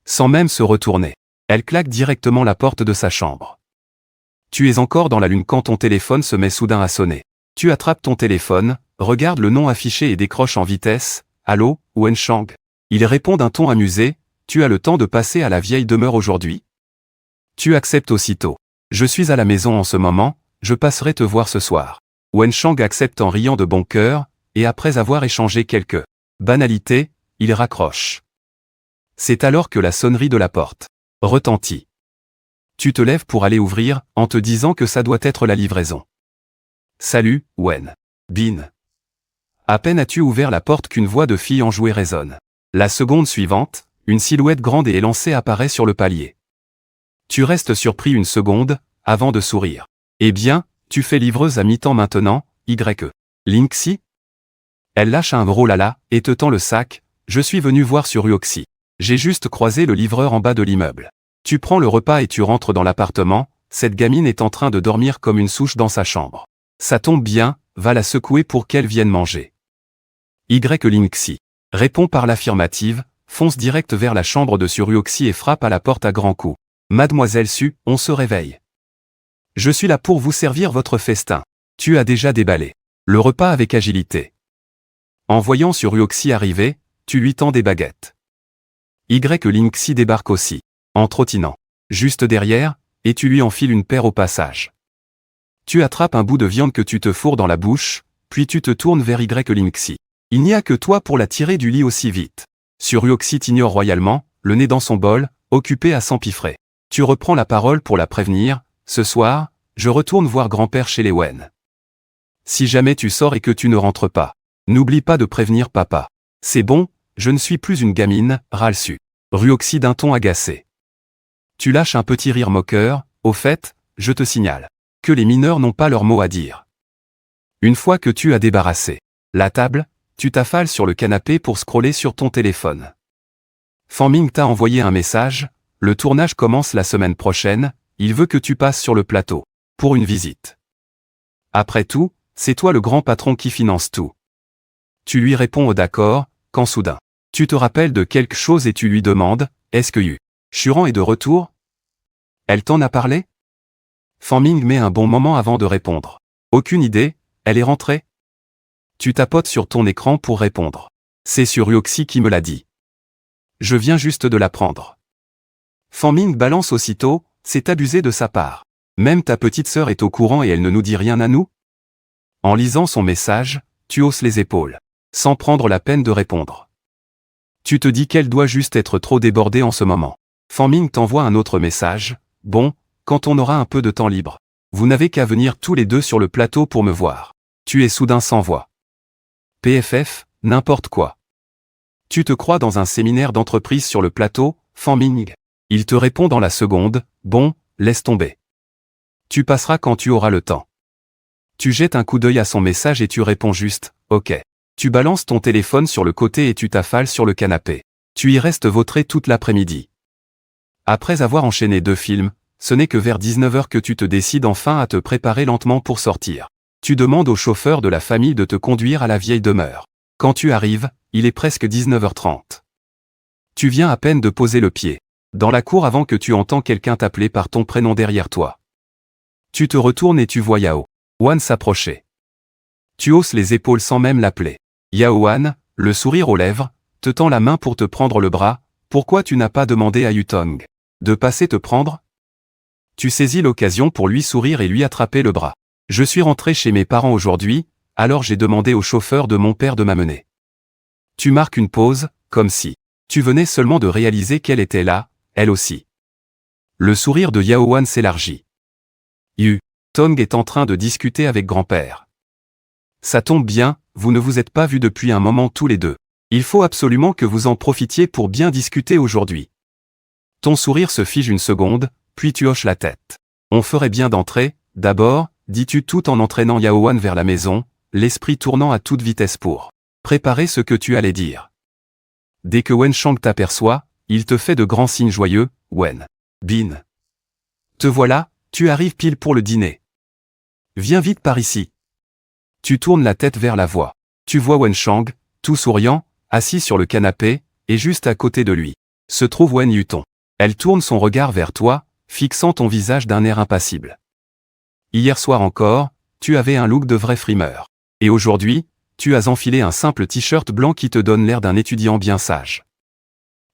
Sans même se retourner, elle claque directement la porte de sa chambre. Tu es encore dans la lune quand ton téléphone se met soudain à sonner. Tu attrapes ton téléphone, regardes le nom affiché et décroches en vitesse. Allô, Wenshang? Il répond d'un ton amusé. Tu as le temps de passer à la vieille demeure aujourd'hui? Tu acceptes aussitôt. Je suis à la maison en ce moment, je passerai te voir ce soir. Wenshang accepte en riant de bon cœur, et après avoir échangé quelques banalités, il raccroche. C'est alors que la sonnerie de la porte retentit. Tu te lèves pour aller ouvrir, en te disant que ça doit être la livraison. Salut, Wen. Bin. À peine as-tu ouvert la porte qu'une voix de fille enjouée résonne. La seconde suivante, une silhouette grande et élancée apparaît sur le palier. Tu restes surpris une seconde, avant de sourire. Eh bien, tu fais livreuse à mi-temps maintenant, Y. Linksy? Elle lâche un gros lala, et te tend le sac. Je suis venu voir Suryoxi. J'ai juste croisé le livreur en bas de l'immeuble. Tu prends le repas et tu rentres dans l'appartement, cette gamine est en train de dormir comme une souche dans sa chambre. Ça tombe bien, va la secouer pour qu'elle vienne manger. Y. Linksy répond par l'affirmative, fonce direct vers la chambre de Suryoxi et frappe à la porte à grands coups. Mademoiselle Su, on se réveille. Je suis là pour vous servir votre festin. Tu as déjà déballé le repas avec agilité. En voyant Suryoxi arriver, tu lui tends des baguettes. Y. Linksy débarque aussi, en trottinant juste derrière, et tu lui enfiles une paire au passage. Tu attrapes un bout de viande que tu te fourres dans la bouche, puis tu te tournes vers Y. Linksy. Il n'y a que toi pour la tirer du lit aussi vite. Suryoxi t'ignore royalement, le nez dans son bol, occupé à s'empiffrer. Tu reprends la parole pour la prévenir. Ce soir, je retourne voir grand-père chez les Wen. Si jamais tu sors et que tu ne rentres pas, n'oublie pas de prévenir papa. C'est bon, je ne suis plus une gamine, râle Su. Ryoxy d'un ton agacé. Tu lâches un petit rire moqueur. Au fait, je te signale que les mineurs n'ont pas leur mot à dire. Une fois que tu as débarrassé la table, tu t'affales sur le canapé pour scroller sur ton téléphone. Fanming t'a envoyé un message. Le tournage commence la semaine prochaine, il veut que tu passes sur le plateau pour une visite. Après tout, c'est toi le grand patron qui finance tout. Tu lui réponds au d'accord, quand soudain, tu te rappelles de quelque chose et tu lui demandes, est-ce que Yushuran est de retour? Elle t'en a parlé? Fanming met un bon moment avant de répondre. Aucune idée, elle est rentrée? Tu tapotes sur ton écran pour répondre. C'est Suryoxi qui me l'a dit. Je viens juste de l'apprendre. Fanming balance aussitôt, c'est abusé de sa part. Même ta petite sœur est au courant et elle ne nous dit rien à nous? En lisant son message, tu hausses les épaules. sans prendre la peine de répondre. Tu te dis qu'elle doit juste être trop débordée en ce moment. Fan Ming t'envoie un autre message. Bon, quand on aura un peu de temps libre. Vous n'avez qu'à venir tous les deux sur le plateau pour me voir. Tu es soudain sans voix. PFF, n'importe quoi. Tu te crois dans un séminaire d'entreprise sur le plateau, Fan Ming. Il te répond dans la seconde, bon, laisse tomber. Tu passeras quand tu auras le temps. Tu jettes un coup d'œil à son message et tu réponds juste, ok. Tu balances ton téléphone sur le côté et tu t'affales sur le canapé. Tu y restes vautré toute l'après-midi. Après avoir enchaîné 2 films, ce n'est que vers 19h que tu te décides enfin à te préparer lentement pour sortir. Tu demandes au chauffeur de la famille de te conduire à la vieille demeure. Quand tu arrives, il est presque 19h30. Tu viens à peine de poser le pied dans la cour avant que tu entends quelqu'un t'appeler par ton prénom derrière toi. Tu te retournes et tu vois Yao Wan s'approcher. Tu hausses les épaules sans même l'appeler. Yao Wan, le sourire aux lèvres, te tend la main pour te prendre le bras. Pourquoi tu n'as pas demandé à Yutong de passer te prendre? Tu saisis l'occasion pour lui sourire et lui attraper le bras. Je suis rentré chez mes parents aujourd'hui, alors j'ai demandé au chauffeur de mon père de m'amener. Tu marques une pause, comme si tu venais seulement de réaliser qu'elle était là, elle aussi. Le sourire de Yao Wan s'élargit. Yutong est en train de discuter avec grand-père. Ça tombe bien, vous ne vous êtes pas vus depuis un moment tous les deux. Il faut absolument que vous en profitiez pour bien discuter aujourd'hui. Ton sourire se fige une seconde, puis tu hoches la tête. On ferait bien d'entrer, d'abord, dis-tu tout en entraînant Yao Wan vers la maison, l'esprit tournant à toute vitesse pour préparer ce que tu allais dire. Dès que Wen Chang t'aperçoit, il te fait de grands signes joyeux, Wen Bin. Te voilà, tu arrives pile pour le dîner. Viens vite par ici. Tu tournes la tête vers la voie. Tu vois Wen Chang, tout souriant, assis sur le canapé, et juste à côté de lui se trouve Wen Yutong. Elle tourne son regard vers toi, fixant ton visage d'un air impassible. Hier soir encore, tu avais un look de vrai frimeur. Et aujourd'hui, tu as enfilé un simple t-shirt blanc qui te donne l'air d'un étudiant bien sage.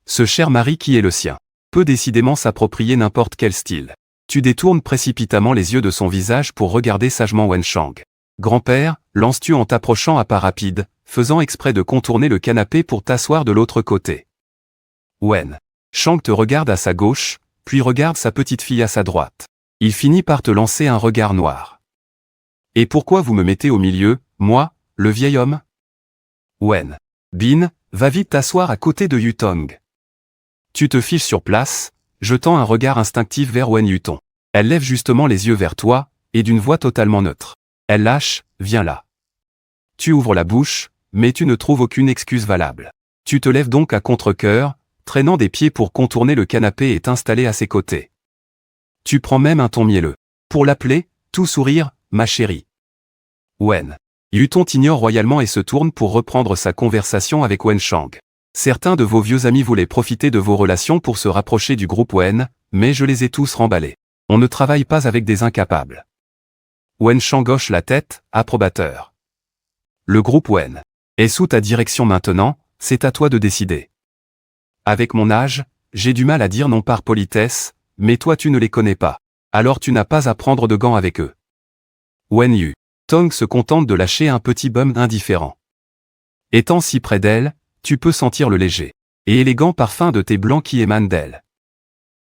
Ce cher mari qui est le sien peut décidément s'approprier n'importe quel style. Tu détournes précipitamment les yeux de son visage pour regarder sagement Wen Chang. Grand-père, lances-tu en t'approchant à pas rapide, faisant exprès de contourner le canapé pour t'asseoir de l'autre côté. Wen Chang te regarde à sa gauche, puis regarde sa petite fille à sa droite. Il finit par te lancer un regard noir. Et pourquoi vous me mettez au milieu, moi, le vieil homme? Wen Bin, va vite t'asseoir à côté de Yutong. Tu te fiches sur place, jetant un regard instinctif vers Wen Yutong. Elle lève justement les yeux vers toi, et d'une voix totalement neutre. Elle lâche, viens là. Tu ouvres la bouche, mais tu ne trouves aucune excuse valable. Tu te lèves donc à contre-cœur, traînant des pieds pour contourner le canapé et t'installer à ses côtés. Tu prends même un ton mielleux. Pour l'appeler, tout sourire, ma chérie. Wen Yutong t'ignore royalement et se tourne pour reprendre sa conversation avec Wen Chang. Certains de vos vieux amis voulaient profiter de vos relations pour se rapprocher du groupe Wen, mais je les ai tous remballés. On ne travaille pas avec des incapables. Wen Chang hoche la tête, approbateur. Le groupe Wen est sous ta direction maintenant, c'est à toi de décider. Avec mon âge, j'ai du mal à dire non par politesse, mais toi tu ne les connais pas. Alors tu n'as pas à prendre de gants avec eux. Wen Yutong se contente de lâcher un petit bum indifférent. Étant si près d'elle, tu peux sentir le léger et élégant parfum de thé blanc qui émane d'elle.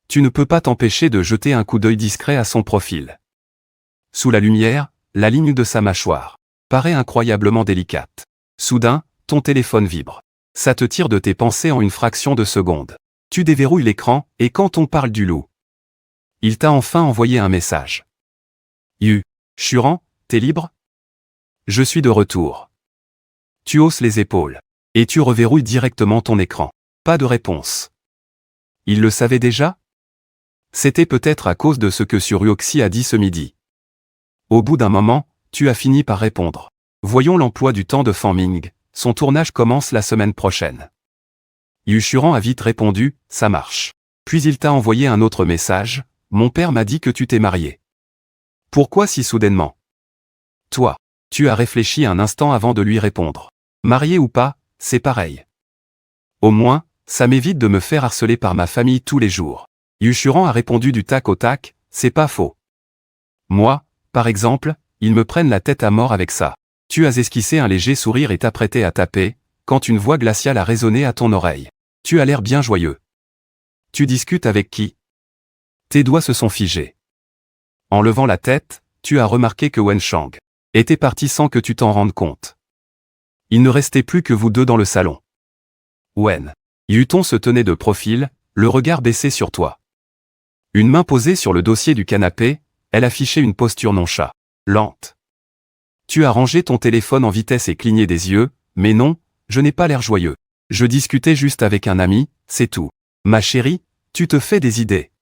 Tu ne peux pas t'empêcher de jeter un coup d'œil discret à son profil. Sous la lumière, la ligne de sa mâchoire paraît incroyablement délicate. Soudain, ton téléphone vibre. Ça te tire de tes pensées en une fraction de seconde. Tu déverrouilles l'écran, et quand on parle du loup, il t'a enfin envoyé un message. Churan, t'es libre? Je suis de retour. Tu hausses les épaules. Et tu reverrouilles directement ton écran. Pas de réponse. Il le savait déjà? C'était peut-être à cause de ce que Suryoxi a dit ce midi. Au bout d'un moment, tu as fini par répondre. Voyons l'emploi du temps de Fan Ming, son tournage commence la semaine prochaine. Yushuran a vite répondu, ça marche. Puis il t'a envoyé un autre message, mon père m'a dit que tu t'es marié. Pourquoi si soudainement? Toi, tu as réfléchi un instant avant de lui répondre. Marié ou pas, c'est pareil. Au moins, ça m'évite de me faire harceler par ma famille tous les jours. Yushuran a répondu du tac au tac, c'est pas faux. Moi, par exemple, ils me prennent la tête à mort avec ça. Tu as esquissé un léger sourire et t'apprêtais à taper, quand une voix glaciale a résonné à ton oreille. Tu as l'air bien joyeux. Tu discutes avec qui? Tes doigts se sont figés. En levant la tête, tu as remarqué que Wenshang était parti sans que tu t'en rendes compte. Il ne restait plus que vous deux dans le salon. Wen Yuton se tenait de profil, le regard baissé sur toi. Une main posée sur le dossier du canapé, elle affichait une posture nonchalante. Tu as rangé ton téléphone en vitesse et cligné des yeux, mais non, je n'ai pas l'air joyeux. Je discutais juste avec un ami, c'est tout. Ma chérie, tu te fais des idées.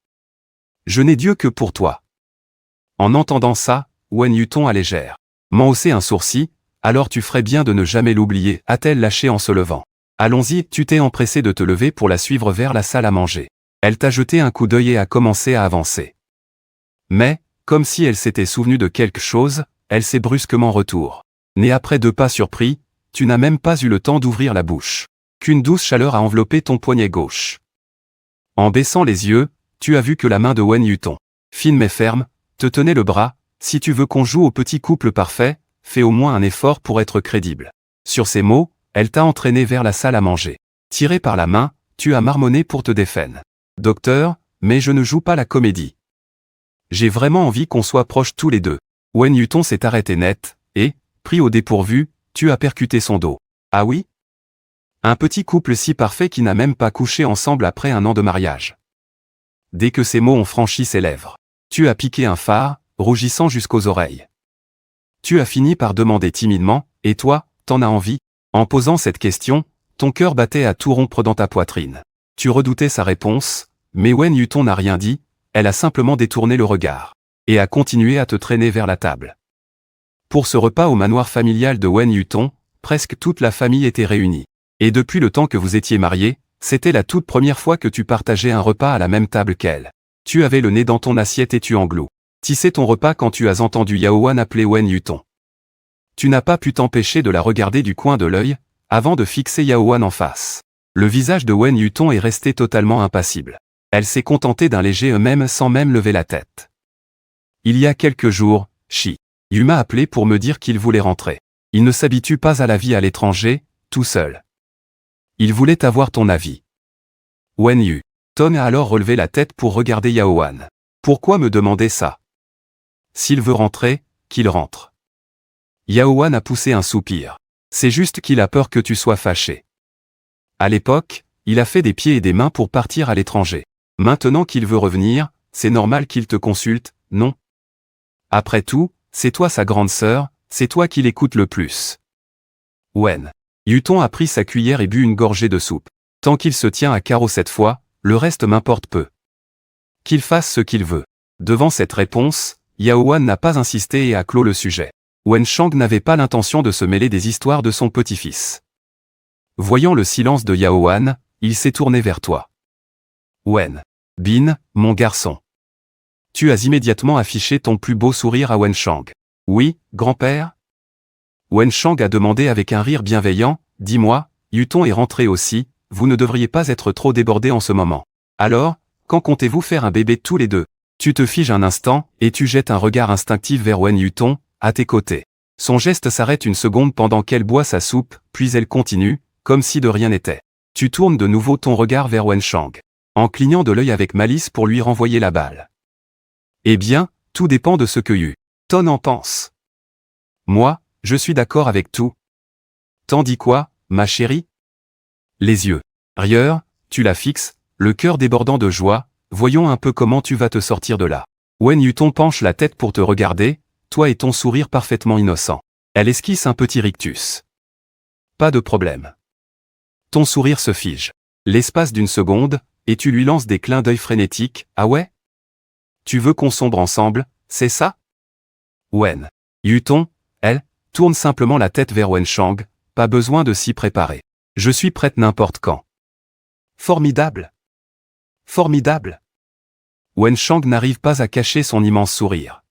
Je n'ai Dieu que pour toi. En entendant ça, Wen Yuton allégère. Haussé un sourcil, alors tu ferais bien de ne jamais l'oublier, a-t-elle lâché en se levant. Allons-y, tu t'es empressé de te lever pour la suivre vers la salle à manger. Elle t'a jeté un coup d'œil et a commencé à avancer. Mais, comme si elle s'était souvenue de quelque chose, elle s'est brusquement retournée. Né après 2 pas surpris, tu n'as même pas eu le temps d'ouvrir la bouche. Qu'une douce chaleur a enveloppé ton poignet gauche. En baissant les yeux, tu as vu que la main de Wen Yuton, fine mais ferme, te tenait le bras. Si tu veux qu'on joue au petit couple parfait, fais au moins un effort pour être crédible. Sur ces mots, elle t'a entraîné vers la salle à manger. Tiré par la main, tu as marmonné pour te défendre. Docteur, mais je ne joue pas la comédie. J'ai vraiment envie qu'on soit proches tous les deux. Wen Yuton s'est arrêté net, et, pris au dépourvu, tu as percuté son dos. Ah oui? Un petit couple si parfait qui n'a même pas couché ensemble après 1 an de mariage. Dès que ces mots ont franchi ses lèvres, tu as piqué un phare, rougissant jusqu'aux oreilles. Tu as fini par demander timidement, « Et toi, t'en as envie ?» En posant cette question, ton cœur battait à tout rompre dans ta poitrine. Tu redoutais sa réponse, mais Wen Yuton n'a rien dit, elle a simplement détourné le regard, et a continué à te traîner vers la table. Pour ce repas au manoir familial de Wen Yuton, presque toute la famille était réunie. Et depuis le temps que vous étiez mariés, c'était la toute première fois que tu partageais un repas à la même table qu'elle. Tu avais le nez dans ton assiette et tu engloutissais ton repas quand tu as entendu Yaohan appeler Wen Yuton. Tu n'as pas pu t'empêcher de la regarder du coin de l'œil, avant de fixer Yaohan en face. Le visage de Wen Yuton est resté totalement impassible. Elle s'est contentée d'un léger même sans même lever la tête. Il y a quelques jours, Yu m'a appelé pour me dire qu'il voulait rentrer. Il ne s'habitue pas à la vie à l'étranger, tout seul. Il voulait avoir ton avis. Wen Yuton a alors relevé la tête pour regarder Yaohan. Pourquoi me demander ça? S'il veut rentrer, qu'il rentre. Yaohan a poussé un soupir. C'est juste qu'il a peur que tu sois fâché. À l'époque, il a fait des pieds et des mains pour partir à l'étranger. Maintenant qu'il veut revenir, c'est normal qu'il te consulte, non? Après tout, c'est toi sa grande sœur, c'est toi qui l'écoute le plus. Wen Yuton a pris sa cuillère et bu une gorgée de soupe. Tant qu'il se tient à carreau cette fois, le reste m'importe peu. Qu'il fasse ce qu'il veut. Devant cette réponse, Yaohan n'a pas insisté et a clos le sujet. Wenshang n'avait pas l'intention de se mêler des histoires de son petit-fils. Voyant le silence de Yaohan, il s'est tourné vers toi. Wen Bin, mon garçon. Tu as immédiatement affiché ton plus beau sourire à Wenshang. Oui, grand-père? Wenshang a demandé avec un rire bienveillant, dis-moi, Yuton est rentré aussi, vous ne devriez pas être trop débordés en ce moment. Alors, quand comptez-vous faire un bébé tous les deux? Tu te figes un instant, et tu jettes un regard instinctif vers Wen Yuton, à tes côtés. Son geste s'arrête une seconde pendant qu'elle boit sa soupe, puis elle continue, comme si de rien n'était. Tu tournes de nouveau ton regard vers Wenshang, en clignant de l'œil avec malice pour lui renvoyer la balle. Eh bien, tout dépend de ce que Yuton en pense. Moi, je suis d'accord avec tout. T'en dis quoi, ma chérie? Les yeux rieurs, tu la fixes, le cœur débordant de joie, voyons un peu comment tu vas te sortir de là. Wen Yuton penche la tête pour te regarder, toi et ton sourire parfaitement innocent. Elle esquisse un petit rictus. Pas de problème. Ton sourire se fige. L'espace d'une seconde, et tu lui lances des clins d'œil frénétiques, ah ouais? Tu veux qu'on sombre ensemble, c'est ça? Wen Yuton, elle, tourne simplement la tête vers Wenshang, pas besoin de s'y préparer. Je suis prête n'importe quand. Formidable. Formidable. Wenshang n'arrive pas à cacher son immense sourire.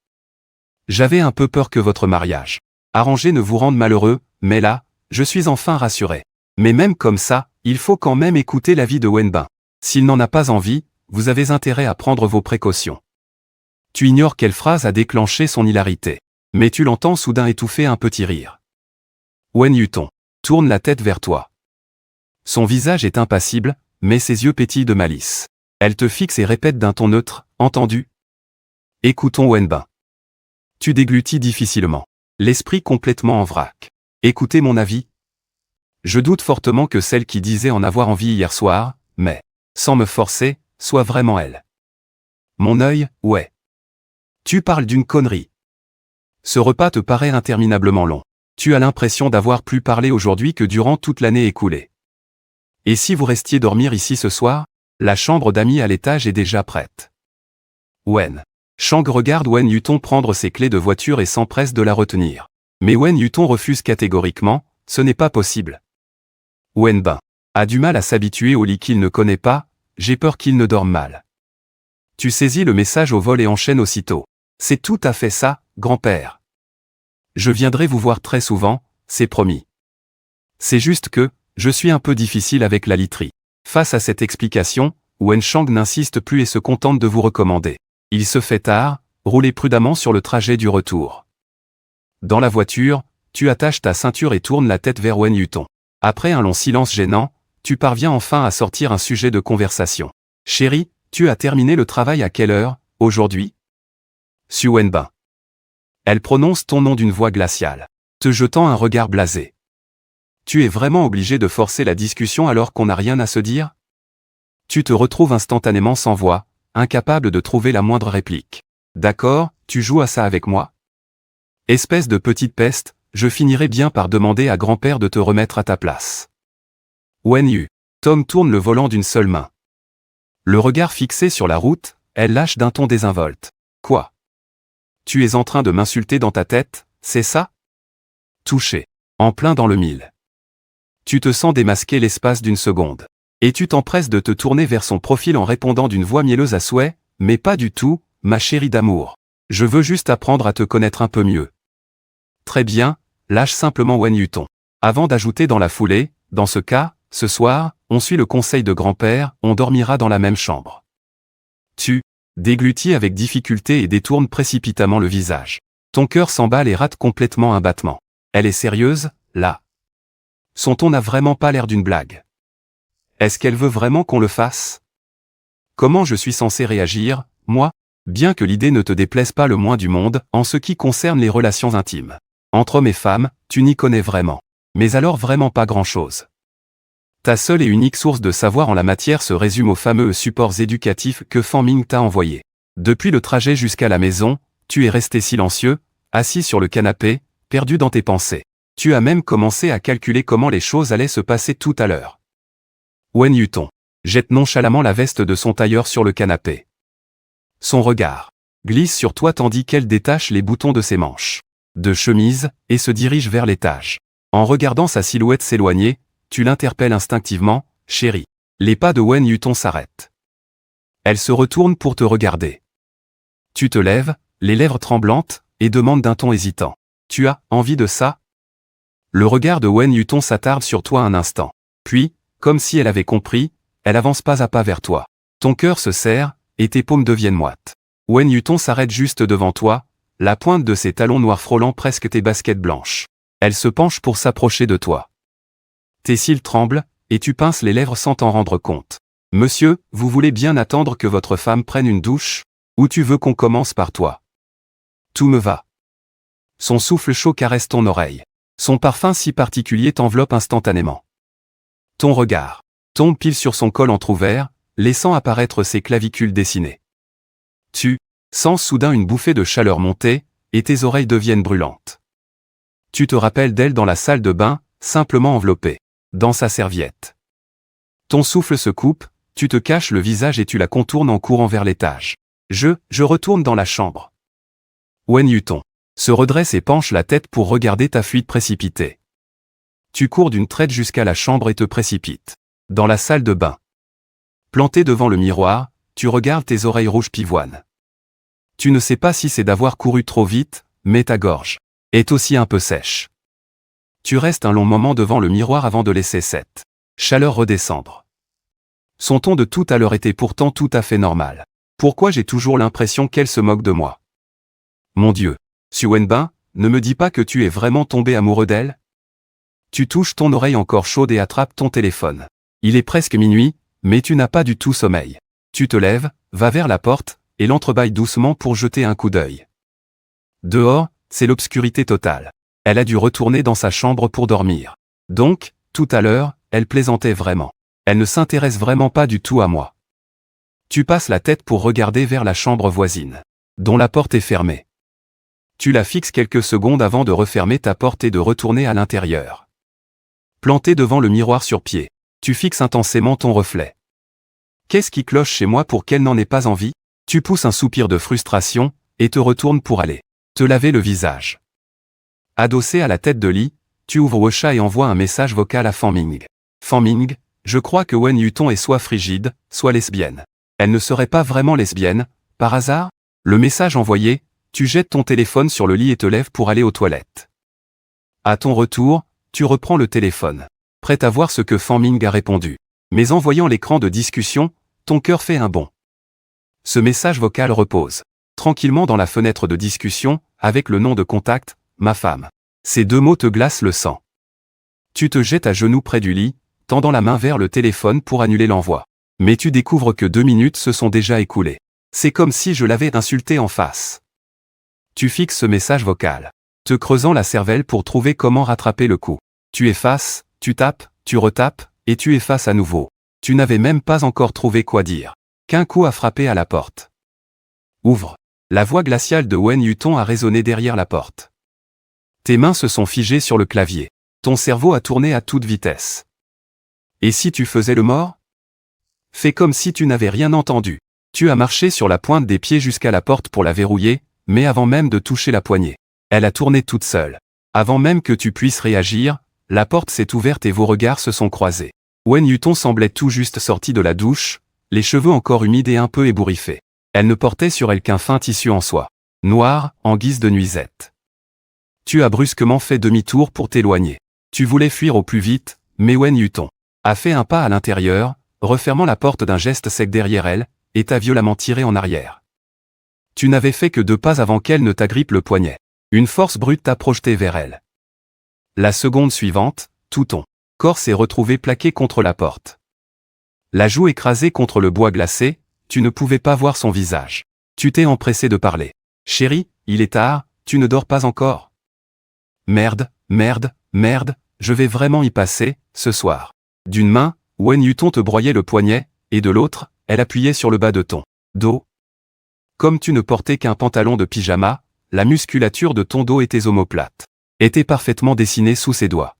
J'avais un peu peur que votre mariage arrangé ne vous rende malheureux, mais là, je suis enfin rassuré. Mais même comme ça, il faut quand même écouter l'avis de Wenbin. S'il n'en a pas envie, vous avez intérêt à prendre vos précautions. Tu ignores quelle phrase a déclenché son hilarité. Mais tu l'entends soudain étouffer un petit rire. Wen Yuton tourne la tête vers toi. Son visage est impassible, mais ses yeux pétillent de malice. Elle te fixe et répète d'un ton neutre, entendu? Écoutons Wenbin. Tu déglutis difficilement, l'esprit complètement en vrac. Écoutez mon avis? Je doute fortement que celle qui disait en avoir envie hier soir, mais, sans me forcer, soit vraiment elle. Mon œil, ouais. Tu parles d'une connerie. Ce repas te paraît interminablement long. Tu as l'impression d'avoir plus parlé aujourd'hui que durant toute l'année écoulée. Et si vous restiez dormir ici ce soir? La chambre d'amis à l'étage est déjà prête. Wen. Shang regarde Wen Yuton prendre ses clés de voiture et s'empresse de la retenir. Mais Wen Yuton refuse catégoriquement, ce n'est pas possible. Wenbin a du mal à s'habituer au lit qu'il ne connaît pas, j'ai peur qu'il ne dorme mal. Tu saisis le message au vol et enchaînes aussitôt. C'est tout à fait ça, grand-père. Je viendrai vous voir très souvent, c'est promis. C'est juste que, je suis un peu difficile avec la literie. Face à cette explication, Wen Shang n'insiste plus et se contente de vous recommander. Il se fait tard, roulez prudemment sur le trajet du retour. Dans la voiture, tu attaches ta ceinture et tournes la tête vers Wen Yuton. Après un long silence gênant, tu parviens enfin à sortir un sujet de conversation. Chérie, tu as terminé le travail à quelle heure, aujourd'hui? Su Wenbin. Elle prononce ton nom d'une voix glaciale, te jetant un regard blasé. Tu es vraiment obligé de forcer la discussion alors qu'on n'a rien à se dire? Tu te retrouves instantanément sans voix, incapable de trouver la moindre réplique. D'accord, tu joues à ça avec moi? Espèce de petite peste, je finirai bien par demander à grand-père de te remettre à ta place. Wen Yu. Tom tourne le volant d'une seule main. Le regard fixé sur la route, elle lâche d'un ton désinvolte. Quoi? Tu es en train de m'insulter dans ta tête, c'est ça? Touché. En plein dans le mille. Tu te sens démasqué l'espace d'une seconde. Et tu t'empresses de te tourner vers son profil en répondant d'une voix mielleuse à souhait, mais pas du tout, ma chérie d'amour. Je veux juste apprendre à te connaître un peu mieux. Très bien, lâche simplement Wen Yuton. Avant d'ajouter dans la foulée, dans ce cas, ce soir, on suit le conseil de grand-père, on dormira dans la même chambre. Tu déglutis avec difficulté et détournes précipitamment le visage. Ton cœur s'emballe et rate complètement un battement. Elle est sérieuse, là. Son ton n'a vraiment pas l'air d'une blague. Est-ce qu'elle veut vraiment qu'on le fasse? Comment je suis censé réagir, moi? Bien que l'idée ne te déplaise pas le moins du monde, en ce qui concerne les relations intimes. Entre hommes et femmes, tu n'y connais vraiment. Mais alors vraiment pas grand-chose. Ta seule et unique source de savoir en la matière se résume aux fameux supports éducatifs que Fan Ming t'a envoyés. Depuis le trajet jusqu'à la maison, tu es resté silencieux, assis sur le canapé, perdu dans tes pensées. Tu as même commencé à calculer comment les choses allaient se passer tout à l'heure. Wen Yuton jette nonchalamment la veste de son tailleur sur le canapé. Son regard glisse sur toi tandis qu'elle détache les boutons de ses manches de chemise et se dirige vers l'étage. En regardant sa silhouette s'éloigner, tu l'interpelles instinctivement, chérie. Les pas de Wen Yuton s'arrêtent. Elle se retourne pour te regarder. Tu te lèves, les lèvres tremblantes, et demande d'un ton hésitant. Tu as envie de ça? Le regard de Wen Yuton s'attarde sur toi un instant. Puis, comme si elle avait compris, elle avance pas à pas vers toi. Ton cœur se serre, et tes paumes deviennent moites. Wen Yuton s'arrête juste devant toi, la pointe de ses talons noirs frôlant presque tes baskets blanches. Elle se penche pour s'approcher de toi. Tes cils tremblent, et tu pinces les lèvres sans t'en rendre compte. Monsieur, vous voulez bien attendre que votre femme prenne une douche? Ou tu veux qu'on commence par toi? Tout me va. Son souffle chaud caresse ton oreille. Son parfum si particulier t'enveloppe instantanément. Ton regard tombe pile sur son col entrouvert, laissant apparaître ses clavicules dessinées. Tu sens soudain une bouffée de chaleur monter, et tes oreilles deviennent brûlantes. Tu te rappelles d'elle dans la salle de bain, simplement enveloppée dans sa serviette. Ton souffle se coupe, tu te caches le visage et tu la contournes en courant vers l'étage. Je retourne dans la chambre. Wen Yuton se redresse et penche la tête pour regarder ta fuite précipitée. Tu cours d'une traite jusqu'à la chambre et te précipites dans la salle de bain. Planté devant le miroir, tu regardes tes oreilles rouges pivoines. Tu ne sais pas si c'est d'avoir couru trop vite, mais ta gorge est aussi un peu sèche. Tu restes un long moment devant le miroir avant de laisser cette chaleur redescendre. Son ton de tout à l'heure était pourtant tout à fait normal. Pourquoi j'ai toujours l'impression qu'elle se moque de moi? Mon Dieu, Su Wenbin, ne me dis pas que tu es vraiment tombé amoureux d'elle? Tu touches ton oreille encore chaude et attrapes ton téléphone. Il est presque minuit, mais tu n'as pas du tout sommeil. Tu te lèves, vas vers la porte, et l'entrebâilles doucement pour jeter un coup d'œil. Dehors, c'est l'obscurité totale. Elle a dû retourner dans sa chambre pour dormir. Donc, tout à l'heure, elle plaisantait vraiment. Elle ne s'intéresse vraiment pas du tout à moi. Tu passes la tête pour regarder vers la chambre voisine, dont la porte est fermée. Tu la fixes quelques secondes avant de refermer ta porte et de retourner à l'intérieur. Planté devant le miroir sur pied, tu fixes intensément ton reflet. Qu'est-ce qui cloche chez moi pour qu'elle n'en ait pas envie? Tu pousses un soupir de frustration, et te retournes pour aller te laver le visage. Adossé à la tête de lit, tu ouvres WeChat et envoies un message vocal à Fanming. Fanming, je crois que Wen Yuton est soit frigide, soit lesbienne. Elle ne serait pas vraiment lesbienne, par hasard? Le message envoyé, tu jettes ton téléphone sur le lit et te lèves pour aller aux toilettes. À ton retour, tu reprends le téléphone, prêt à voir ce que Fanming a répondu. Mais en voyant l'écran de discussion, ton cœur fait un bond. Ce message vocal repose tranquillement dans la fenêtre de discussion, avec le nom de contact, ma femme. Ces deux mots te glacent le sang. Tu te jettes à genoux près du lit, tendant la main vers le téléphone pour annuler l'envoi. Mais tu découvres que 2 minutes se sont déjà écoulées. C'est comme si je l'avais insulté en face. Tu fixes ce message vocal, te creusant la cervelle pour trouver comment rattraper le coup. Tu effaces, tu tapes, tu retapes, et tu effaces à nouveau. Tu n'avais même pas encore trouvé quoi dire, qu'un coup a frappé à la porte. Ouvre. La voix glaciale de Wen Yuton a résonné derrière la porte. Tes mains se sont figées sur le clavier. Ton cerveau a tourné à toute vitesse. Et si tu faisais le mort? Fais comme si tu n'avais rien entendu. Tu as marché sur la pointe des pieds jusqu'à la porte pour la verrouiller, mais avant même de toucher la poignée, elle a tourné toute seule. Avant même que tu puisses réagir, la porte s'est ouverte et vos regards se sont croisés. Wen Yuton semblait tout juste sorti de la douche, les cheveux encore humides et un peu ébouriffés. Elle ne portait sur elle qu'un fin tissu en soie noir, en guise de nuisette. Tu as brusquement fait demi-tour pour t'éloigner. Tu voulais fuir au plus vite, mais Wen Yuton a fait un pas à l'intérieur, refermant la porte d'un geste sec derrière elle, et t'a violemment tiré en arrière. Tu n'avais fait que 2 pas avant qu'elle ne t'agrippe le poignet. Une force brute t'a projeté vers elle. La seconde suivante, tout ton corps s'est retrouvé plaqué contre la porte. La joue écrasée contre le bois glacé, tu ne pouvais pas voir son visage. Tu t'es empressé de parler. Chérie, il est tard, tu ne dors pas encore. Merde, merde, merde, je vais vraiment y passer, ce soir. D'une main, Wen Yuton te broyait le poignet, et de l'autre, elle appuyait sur le bas de ton dos. Comme tu ne portais qu'un pantalon de pyjama, la musculature de ton dos et tes omoplates étaient parfaitement dessinées sous ses doigts.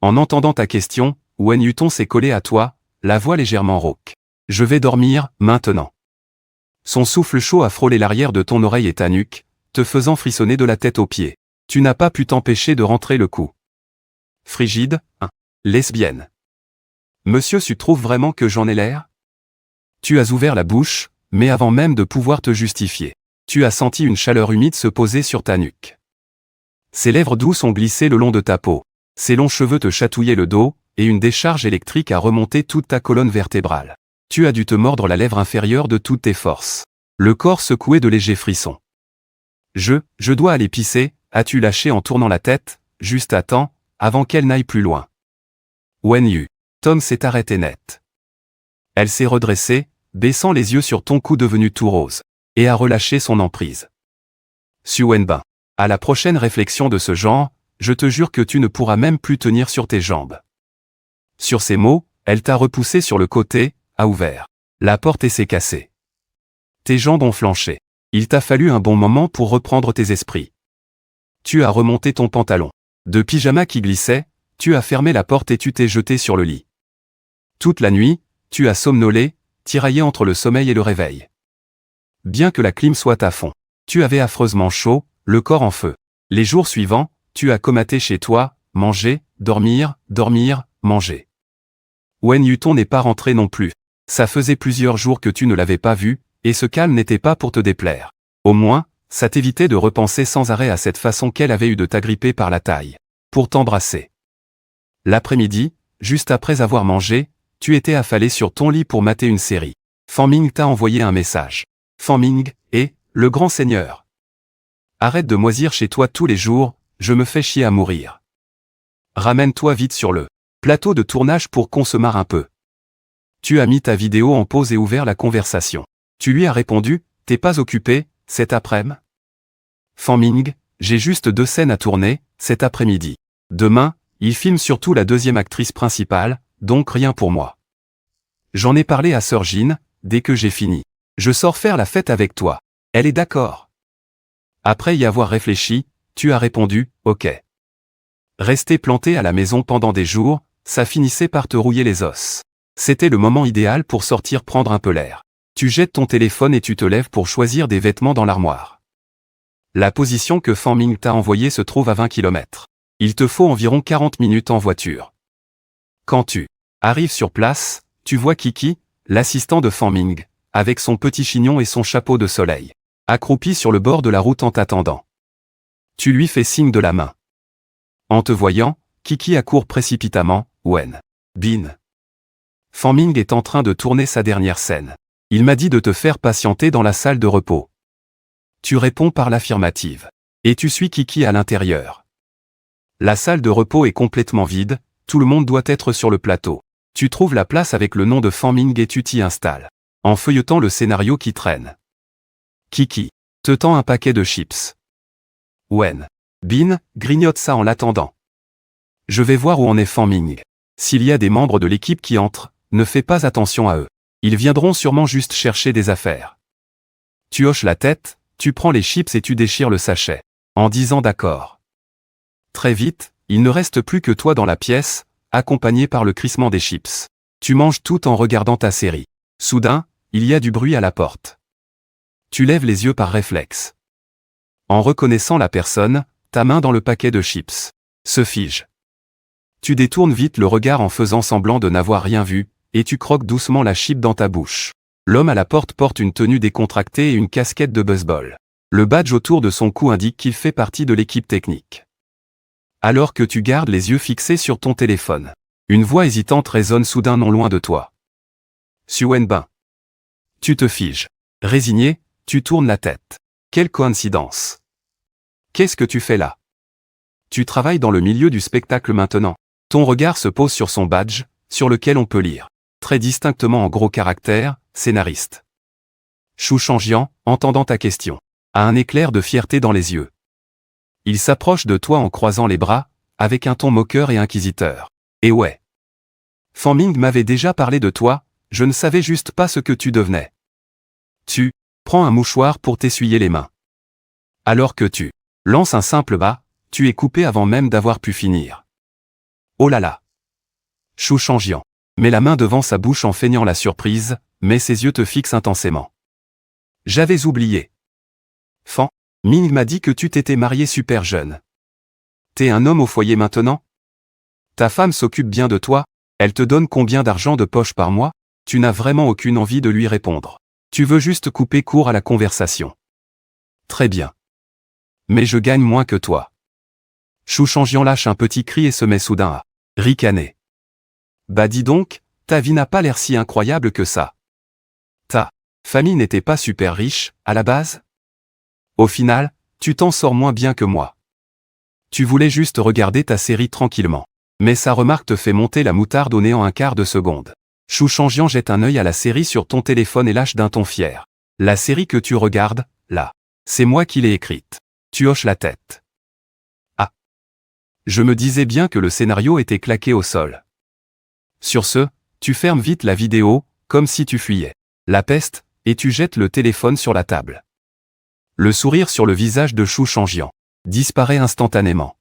En entendant ta question, Wen Yuton s'est collé à toi, la voix légèrement rauque. Je vais dormir, maintenant. Son souffle chaud a frôlé l'arrière de ton oreille et ta nuque, te faisant frissonner de la tête aux pieds. Tu n'as pas pu t'empêcher de rentrer le coup. Frigide, hein. Lesbienne. Monsieur, tu trouves vraiment que j'en ai l'air? Tu as ouvert la bouche, mais avant même de pouvoir te justifier, tu as senti une chaleur humide se poser sur ta nuque. Ses lèvres douces ont glissé le long de ta peau. Ses longs cheveux te chatouillaient le dos, et une décharge électrique a remonté toute ta colonne vertébrale. Tu as dû te mordre la lèvre inférieure de toutes tes forces. Le corps secoué de légers frissons. Je dois aller pisser, as-tu lâché en tournant la tête, juste à temps, avant qu'elle n'aille plus loin. Wen Yuton s'est arrêté net. Elle s'est redressée, baissant les yeux sur ton cou devenu tout rose, et a relâché son emprise. Su Wenbin. À la prochaine réflexion de ce genre, je te jure que tu ne pourras même plus tenir sur tes jambes. Sur ces mots, elle t'a repoussé sur le côté, a ouvert la porte et s'est cassée. Tes jambes ont flanché. Il t'a fallu un bon moment pour reprendre tes esprits. Tu as remonté ton pantalon de pyjama qui glissait, tu as fermé la porte et tu t'es jeté sur le lit. Toute la nuit, tu as somnolé, tiraillé entre le sommeil et le réveil. Bien que la clim soit à fond, tu avais affreusement chaud, le corps en feu. Les jours suivants, tu as comaté chez toi, manger, dormir, manger. Wen Yuton n'est pas rentré non plus. Ça faisait plusieurs jours que tu ne l'avais pas vu, et ce calme n'était pas pour te déplaire. Au moins, ça t'évitait de repenser sans arrêt à cette façon qu'elle avait eu de t'agripper par la taille, pour t'embrasser. L'après-midi, juste après avoir mangé, tu étais affalé sur ton lit pour mater une série. Fanming t'a envoyé un message. Fanming, le grand seigneur. Arrête de moisir chez toi tous les jours, je me fais chier à mourir. Ramène-toi vite sur le plateau de tournage pour qu'on se marre un peu. Tu as mis ta vidéo en pause et ouvert la conversation. Tu lui as répondu, t'es pas occupé, cet après-midi? Fanming, j'ai juste 2 scènes à tourner, cet après-midi. Demain, il filme surtout la 2e actrice principale, donc rien pour moi. J'en ai parlé à Sœur Jean, dès que j'ai fini. Je sors faire la fête avec toi. Elle est d'accord. Après y avoir réfléchi, tu as répondu, ok. Rester planté à la maison pendant des jours, ça finissait par te rouiller les os. C'était le moment idéal pour sortir prendre un peu l'air. Tu jettes ton téléphone et tu te lèves pour choisir des vêtements dans l'armoire. La position que Fanming t'a envoyée se trouve à 20 km. Il te faut environ 40 minutes en voiture. Quand tu arrives sur place, tu vois Kiki, l'assistant de Fanming, avec son petit chignon et son chapeau de soleil, accroupi sur le bord de la route en t'attendant. Tu lui fais signe de la main. En te voyant, Kiki accourt précipitamment, Wen Bin. Fanming est en train de tourner sa dernière scène. Il m'a dit de te faire patienter dans la salle de repos. Tu réponds par l'affirmative. Et tu suis Kiki à l'intérieur. La salle de repos est complètement vide, tout le monde doit être sur le plateau. Tu trouves la place avec le nom de Fanming et tu t'y installes, en feuilletant le scénario qui traîne. Kiki te tend un paquet de chips. Wen Bin grignote ça en l'attendant. Je vais voir où en est Fanming. S'il y a des membres de l'équipe qui entrent, ne fais pas attention à eux. Ils viendront sûrement juste chercher des affaires. Tu hoches la tête, tu prends les chips et tu déchires le sachet, en disant d'accord. Très vite, il ne reste plus que toi dans la pièce, accompagné par le crissement des chips. Tu manges tout en regardant ta série. Soudain, il y a du bruit à la porte. Tu lèves les yeux par réflexe. En reconnaissant la personne, ta main dans le paquet de chips se fige. Tu détournes vite le regard en faisant semblant de n'avoir rien vu, et tu croques doucement la chip dans ta bouche. L'homme à la porte porte une tenue décontractée et une casquette de baseball. Le badge autour de son cou indique qu'il fait partie de l'équipe technique. Alors que tu gardes les yeux fixés sur ton téléphone, une voix hésitante résonne soudain non loin de toi. Suen Bin. Tu te figes. Résigné, tu tournes la tête. Quelle coïncidence. Qu'est-ce que tu fais là? Tu travailles dans le milieu du spectacle maintenant. Ton regard se pose sur son badge, sur lequel on peut lire, très distinctement en gros caractères, scénariste. Shu Changjian, entendant ta question, a un éclair de fierté dans les yeux. Il s'approche de toi en croisant les bras, avec un ton moqueur et inquisiteur. Et ouais. Fanming m'avait déjà parlé de toi, je ne savais juste pas ce que tu devenais. Tu prends un mouchoir pour t'essuyer les mains. Alors que tu lances un simple bas, tu es coupé avant même d'avoir pu finir. Oh là là. Shu Changjian met la main devant sa bouche en feignant la surprise, mais ses yeux te fixent intensément. J'avais oublié. Fanming m'a dit que tu t'étais marié super jeune. T'es un homme au foyer maintenant? Ta femme s'occupe bien de toi? Elle te donne combien d'argent de poche par mois? Tu n'as vraiment aucune envie de lui répondre. Tu veux juste couper court à la conversation. Très bien. Mais je gagne moins que toi. Shu Changjian lâche un petit cri et se met soudain à ricaner. Bah dis donc, ta vie n'a pas l'air si incroyable que ça. Ta famille n'était pas super riche, à la base? Au final, tu t'en sors moins bien que moi. Tu voulais juste regarder ta série tranquillement. Mais sa remarque te fait monter la moutarde au nez en un quart de seconde. Shu Changjian jette un œil à la série sur ton téléphone et lâche d'un ton fier. La série que tu regardes, là. C'est moi qui l'ai écrite. Tu hoches la tête. Ah. Je me disais bien que le scénario était claqué au sol. Sur ce, tu fermes vite la vidéo, comme si tu fuyais la peste, et tu jettes le téléphone sur la table. Le sourire sur le visage de Shu Changjian disparaît instantanément.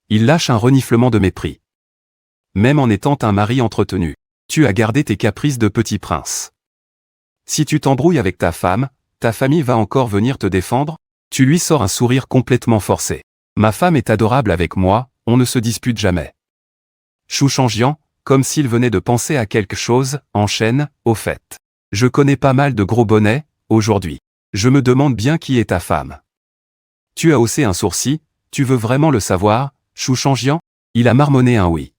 Il lâche un reniflement de mépris. Même en étant un mari entretenu, tu as gardé tes caprices de petit prince. Si tu t'embrouilles avec ta femme, ta famille va encore venir te défendre? Tu lui sors un sourire complètement forcé. Ma femme est adorable avec moi, on ne se dispute jamais. Shu Changjian, comme s'il venait de penser à quelque chose, enchaîne, au fait. Je connais pas mal de gros bonnets, aujourd'hui. Je me demande bien qui est ta femme. Tu as haussé un sourcil, tu veux vraiment le savoir, Shu Changjian? Il a marmonné un oui.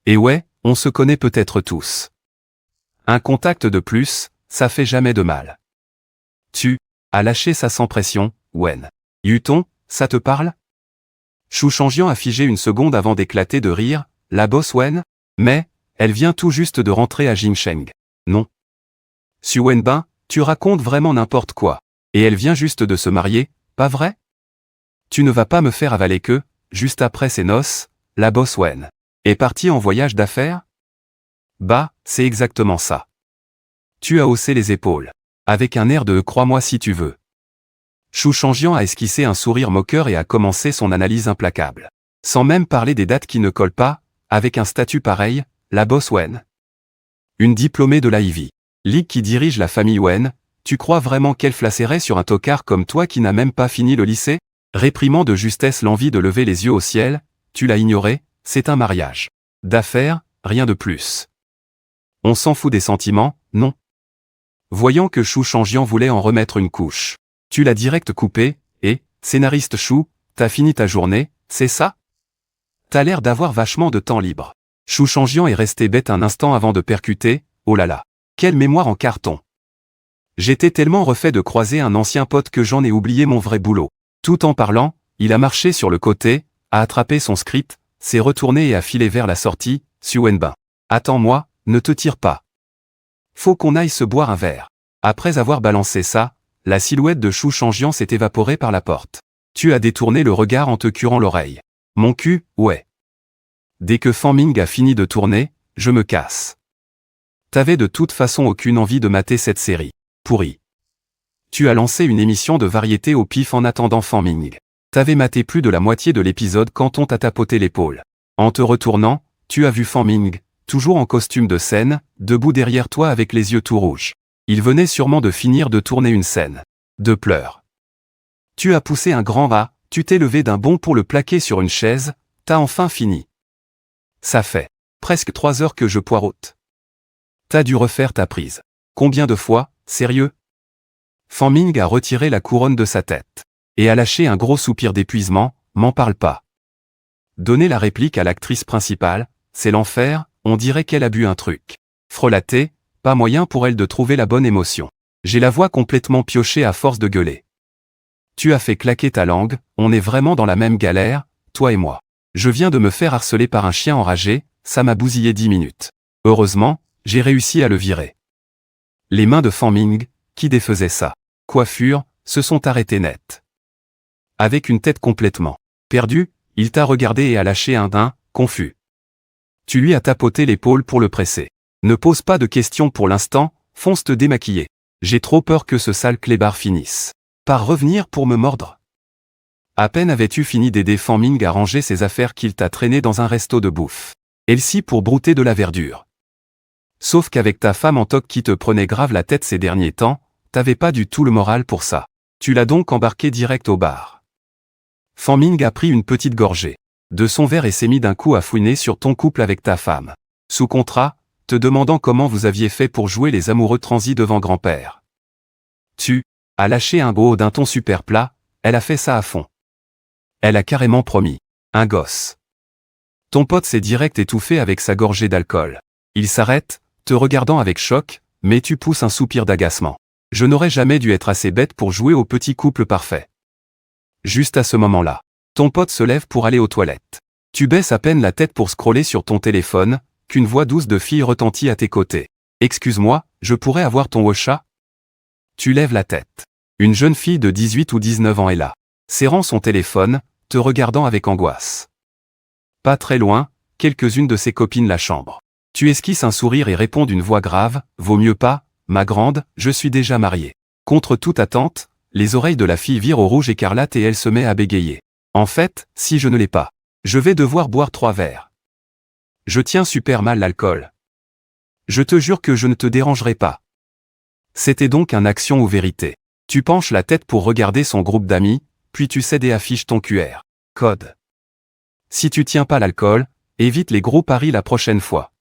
Et ouais, on se connaît peut-être tous. Un contact de plus, ça fait jamais de mal. Tu as lâché ça sans pression, Wen Yuton, ça te parle? Shu Changjian a figé une seconde avant d'éclater de rire. La boss Wen? Mais, elle vient tout juste de rentrer à Jingsheng. Non. Xu Wenbin, tu racontes vraiment n'importe quoi. Et elle vient juste de se marier, pas vrai? Tu ne vas pas me faire avaler que, juste après ses noces, la boss Wen est partie en voyage d'affaires? Bah, c'est exactement ça. Tu as haussé les épaules. Avec un air de « crois-moi si tu veux ». Shu Changjian a esquissé un sourire moqueur et a commencé son analyse implacable. Sans même parler des dates qui ne collent pas, avec un statut pareil, la boss Wen. Une diplômée de l'Ivy League qui dirige la famille Wen, tu crois vraiment qu'elle flasserait sur un tocard comme toi qui n'a même pas fini le lycée? Réprimant de justesse l'envie de lever les yeux au ciel, tu l'as ignoré, c'est un mariage d'affaires, rien de plus. On s'en fout des sentiments, non? Voyant que Shu Changjian voulait en remettre une couche, tu l'as direct coupé, et, scénariste Shu, t'as fini ta journée, c'est ça? T'as l'air d'avoir vachement de temps libre. Shu Changjian est resté bête un instant avant de percuter, oh là là, quelle mémoire en carton. J'étais tellement refait de croiser un ancien pote que j'en ai oublié mon vrai boulot. Tout en parlant, il a marché sur le côté, a attrapé son script, s'est retourné et a filé vers la sortie. Xu Wenbin. Attends-moi, ne te tire pas. Faut qu'on aille se boire un verre. Après avoir balancé ça, la silhouette de Shu Changjian s'est évaporée par la porte. Tu as détourné le regard en te curant l'oreille. Mon cul, ouais. Dès que Fan Ming a fini de tourner, je me casse. T'avais de toute façon aucune envie de mater cette série. Pourri. Tu as lancé une émission de variété au pif en attendant Fan Ming. T'avais maté plus de la moitié de l'épisode quand on t'a tapoté l'épaule. En te retournant, tu as vu Fan Ming, toujours en costume de scène, debout derrière toi avec les yeux tout rouges. Il venait sûrement de finir de tourner une scène de pleurs. Tu as poussé un grand A, tu t'es levé d'un bond pour le plaquer sur une chaise, t'as enfin fini. Ça fait presque 3 heures que je poireaute. T'as dû refaire ta prise. Combien de fois, sérieux? Fan Ming a retiré la couronne de sa tête et a lâché un gros soupir d'épuisement, m'en parle pas. Donner la réplique à l'actrice principale, c'est l'enfer, on dirait qu'elle a bu un truc frelaté, pas moyen pour elle de trouver la bonne émotion. J'ai la voix complètement piochée à force de gueuler. Tu as fait claquer ta langue, on est vraiment dans la même galère, toi et moi. Je viens de me faire harceler par un chien enragé, ça m'a bousillé 10 minutes. Heureusement, j'ai réussi à le virer. Les mains de Fan Ming, qui défaisaient sa coiffure, se sont arrêtées net. Avec une tête complètement perdue, il t'a regardé et a lâché un din, confus. Tu lui as tapoté l'épaule pour le presser. Ne pose pas de questions pour l'instant, fonce te démaquiller. J'ai trop peur que ce sale clébard finisse par revenir pour me mordre. À peine avais-tu fini d'aider Fan Ming à ranger ses affaires qu'il t'a traîné dans un resto de bouffe. Elle-ci pour brouter de la verdure. Sauf qu'avec ta femme en toc qui te prenait grave la tête ces derniers temps, t'avais pas du tout le moral pour ça. Tu l'as donc embarqué direct au bar. Fan Ming a pris une petite gorgée de son verre et s'est mis d'un coup à fouiner sur ton couple avec ta femme. Sous contrat, te demandant comment vous aviez fait pour jouer les amoureux transis devant grand-père. Tu as lâché un beau d'un ton super plat, elle a fait ça à fond. Elle a carrément promis un gosse. Ton pote s'est direct étouffé avec sa gorgée d'alcool. Il s'arrête, te regardant avec choc, mais tu pousses un soupir d'agacement. Je n'aurais jamais dû être assez bête pour jouer au petit couple parfait. Juste à ce moment-là, ton pote se lève pour aller aux toilettes. Tu baisses à peine la tête pour scroller sur ton téléphone, qu'une voix douce de fille retentit à tes côtés. Excuse-moi, je pourrais avoir ton WhatsApp? Tu lèves la tête. Une jeune fille de 18 ou 19 ans est là, serrant son téléphone, te regardant avec angoisse. Pas très loin, quelques-unes de ses copines la chambrent. Tu esquisses un sourire et réponds d'une voix grave, vaut mieux pas, ma grande, je suis déjà mariée. Contre toute attente, les oreilles de la fille virent au rouge écarlate et elle se met à bégayer. En fait, si je ne l'ai pas, je vais devoir boire 3 verres. Je tiens super mal l'alcool. Je te jure que je ne te dérangerai pas. C'était donc un action ou vérité. Tu penches la tête pour regarder son groupe d'amis, puis tu cèdes et affiches ton QR code. Si tu tiens pas l'alcool, évite les gros paris la prochaine fois.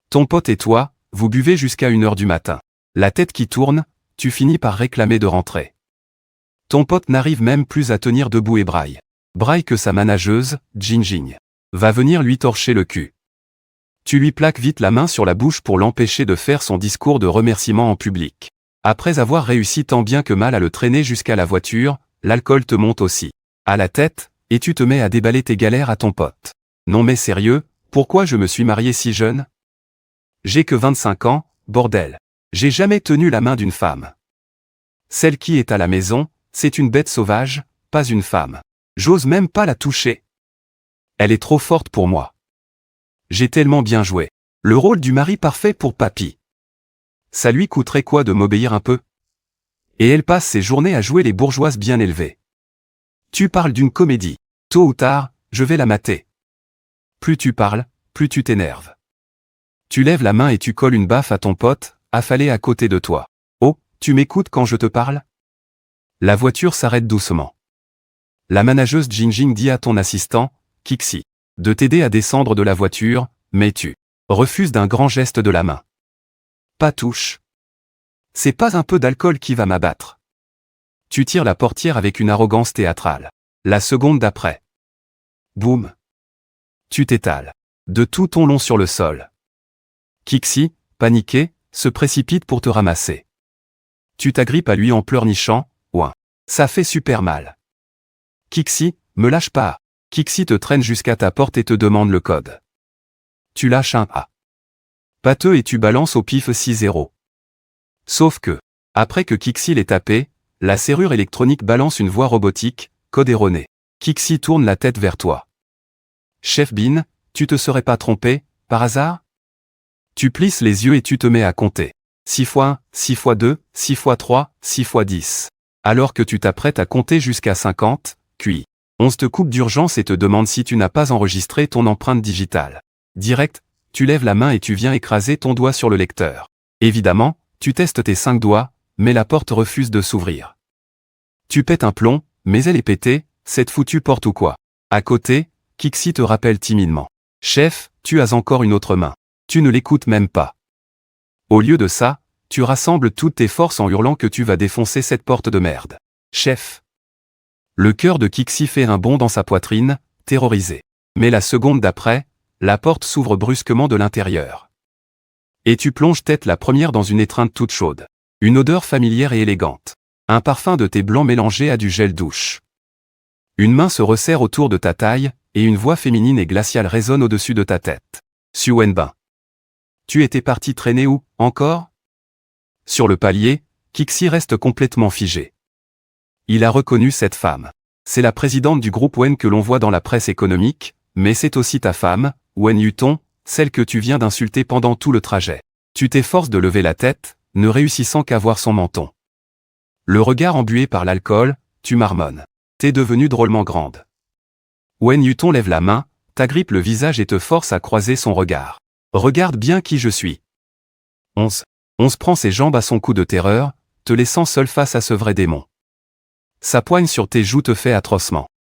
Ton pote et toi, vous buvez jusqu'à 1h du matin. La tête qui tourne, tu finis par réclamer de rentrer. Ton pote n'arrive même plus à tenir debout et braille. Braille que sa manageuse, Jinjing, va venir lui torcher le cul. Tu lui plaques vite la main sur la bouche pour l'empêcher de faire son discours de remerciement en public. Après avoir réussi tant bien que mal à le traîner jusqu'à la voiture, l'alcool te monte aussi à la tête, et tu te mets à déballer tes galères à ton pote. Non mais sérieux, pourquoi je me suis marié si jeune? J'ai que 25 ans, bordel. J'ai jamais tenu la main d'une femme. Celle qui est à la maison, c'est une bête sauvage, pas une femme. J'ose même pas la toucher. Elle est trop forte pour moi. J'ai tellement bien joué. Le rôle du mari parfait pour papy. Ça lui coûterait quoi de m'obéir un peu? Et elle passe ses journées à jouer les bourgeoises bien élevées. Tu parles d'une comédie. Tôt ou tard, je vais la mater. Plus tu parles, plus tu t'énerves. Tu lèves la main et tu colles une baffe à ton pote, affalé à côté de toi. Oh, tu m'écoutes quand je te parle? La voiture s'arrête doucement. La manageuse Jinjing dit à ton assistant, Kixi, de t'aider à descendre de la voiture, mais tu refuses d'un grand geste de la main. Pas touche. C'est pas un peu d'alcool qui va m'abattre. Tu tires la portière avec une arrogance théâtrale. La seconde d'après. Boum. Tu t'étales. De tout ton long sur le sol. Kixi, paniqué, se précipite pour te ramasser. Tu t'agrippes à lui en pleurnichant, ouin. Ça fait super mal. Kixi, me lâche pas. Kixi te traîne jusqu'à ta porte et te demande le code. Tu lâches un A. Pâteux et tu balances au pif 6-0. Sauf que, après que Kixi l'ait tapé, la serrure électronique balance une voix robotique, code erroné. Kixi tourne la tête vers toi. Chef Bean, tu te serais pas trompé, par hasard? Tu plisses les yeux et tu te mets à compter. 6 x 1, 6 x 2, 6 x 3, 6 x 10. Alors que tu t'apprêtes à compter jusqu'à 50, QI. 11 te coupe d'urgence et te demande si tu n'as pas enregistré ton empreinte digitale. Direct, tu lèves la main et tu viens écraser ton doigt sur le lecteur. Évidemment, tu testes tes 5 doigts, mais la porte refuse de s'ouvrir. Tu pètes un plomb, mais elle est pétée, cette foutue porte ou quoi? À côté, Kixi te rappelle timidement. Chef, tu as encore une autre main. Tu ne l'écoutes même pas. Au lieu de ça, tu rassembles toutes tes forces en hurlant que tu vas défoncer cette porte de merde. Chef. Le cœur de Kixi fait un bond dans sa poitrine, terrorisé. Mais la seconde d'après, la porte s'ouvre brusquement de l'intérieur. Et tu plonges tête la première dans une étreinte toute chaude. Une odeur familière et élégante. Un parfum de thé blanc mélangé à du gel douche. Une main se resserre autour de ta taille, et une voix féminine et glaciale résonne au-dessus de ta tête. Su Wenbin. Tu étais parti traîner où, encore? Sur le palier, Kixi reste complètement figé. Il a reconnu cette femme. C'est la présidente du groupe Wen que l'on voit dans la presse économique, mais c'est aussi ta femme, Wen Yuton, celle que tu viens d'insulter pendant tout le trajet. Tu t'efforces de lever la tête, ne réussissant qu'à voir son menton. Le regard embué par l'alcool, tu marmonnes. T'es devenue drôlement grande. Wen Yuton lève la main, t'agrippe le visage et te force à croiser son regard. Regarde bien qui je suis. 11 prend ses jambes à son cou de terreur, te laissant seul face à ce vrai démon. Sa poigne sur tes joues te fait atrocement.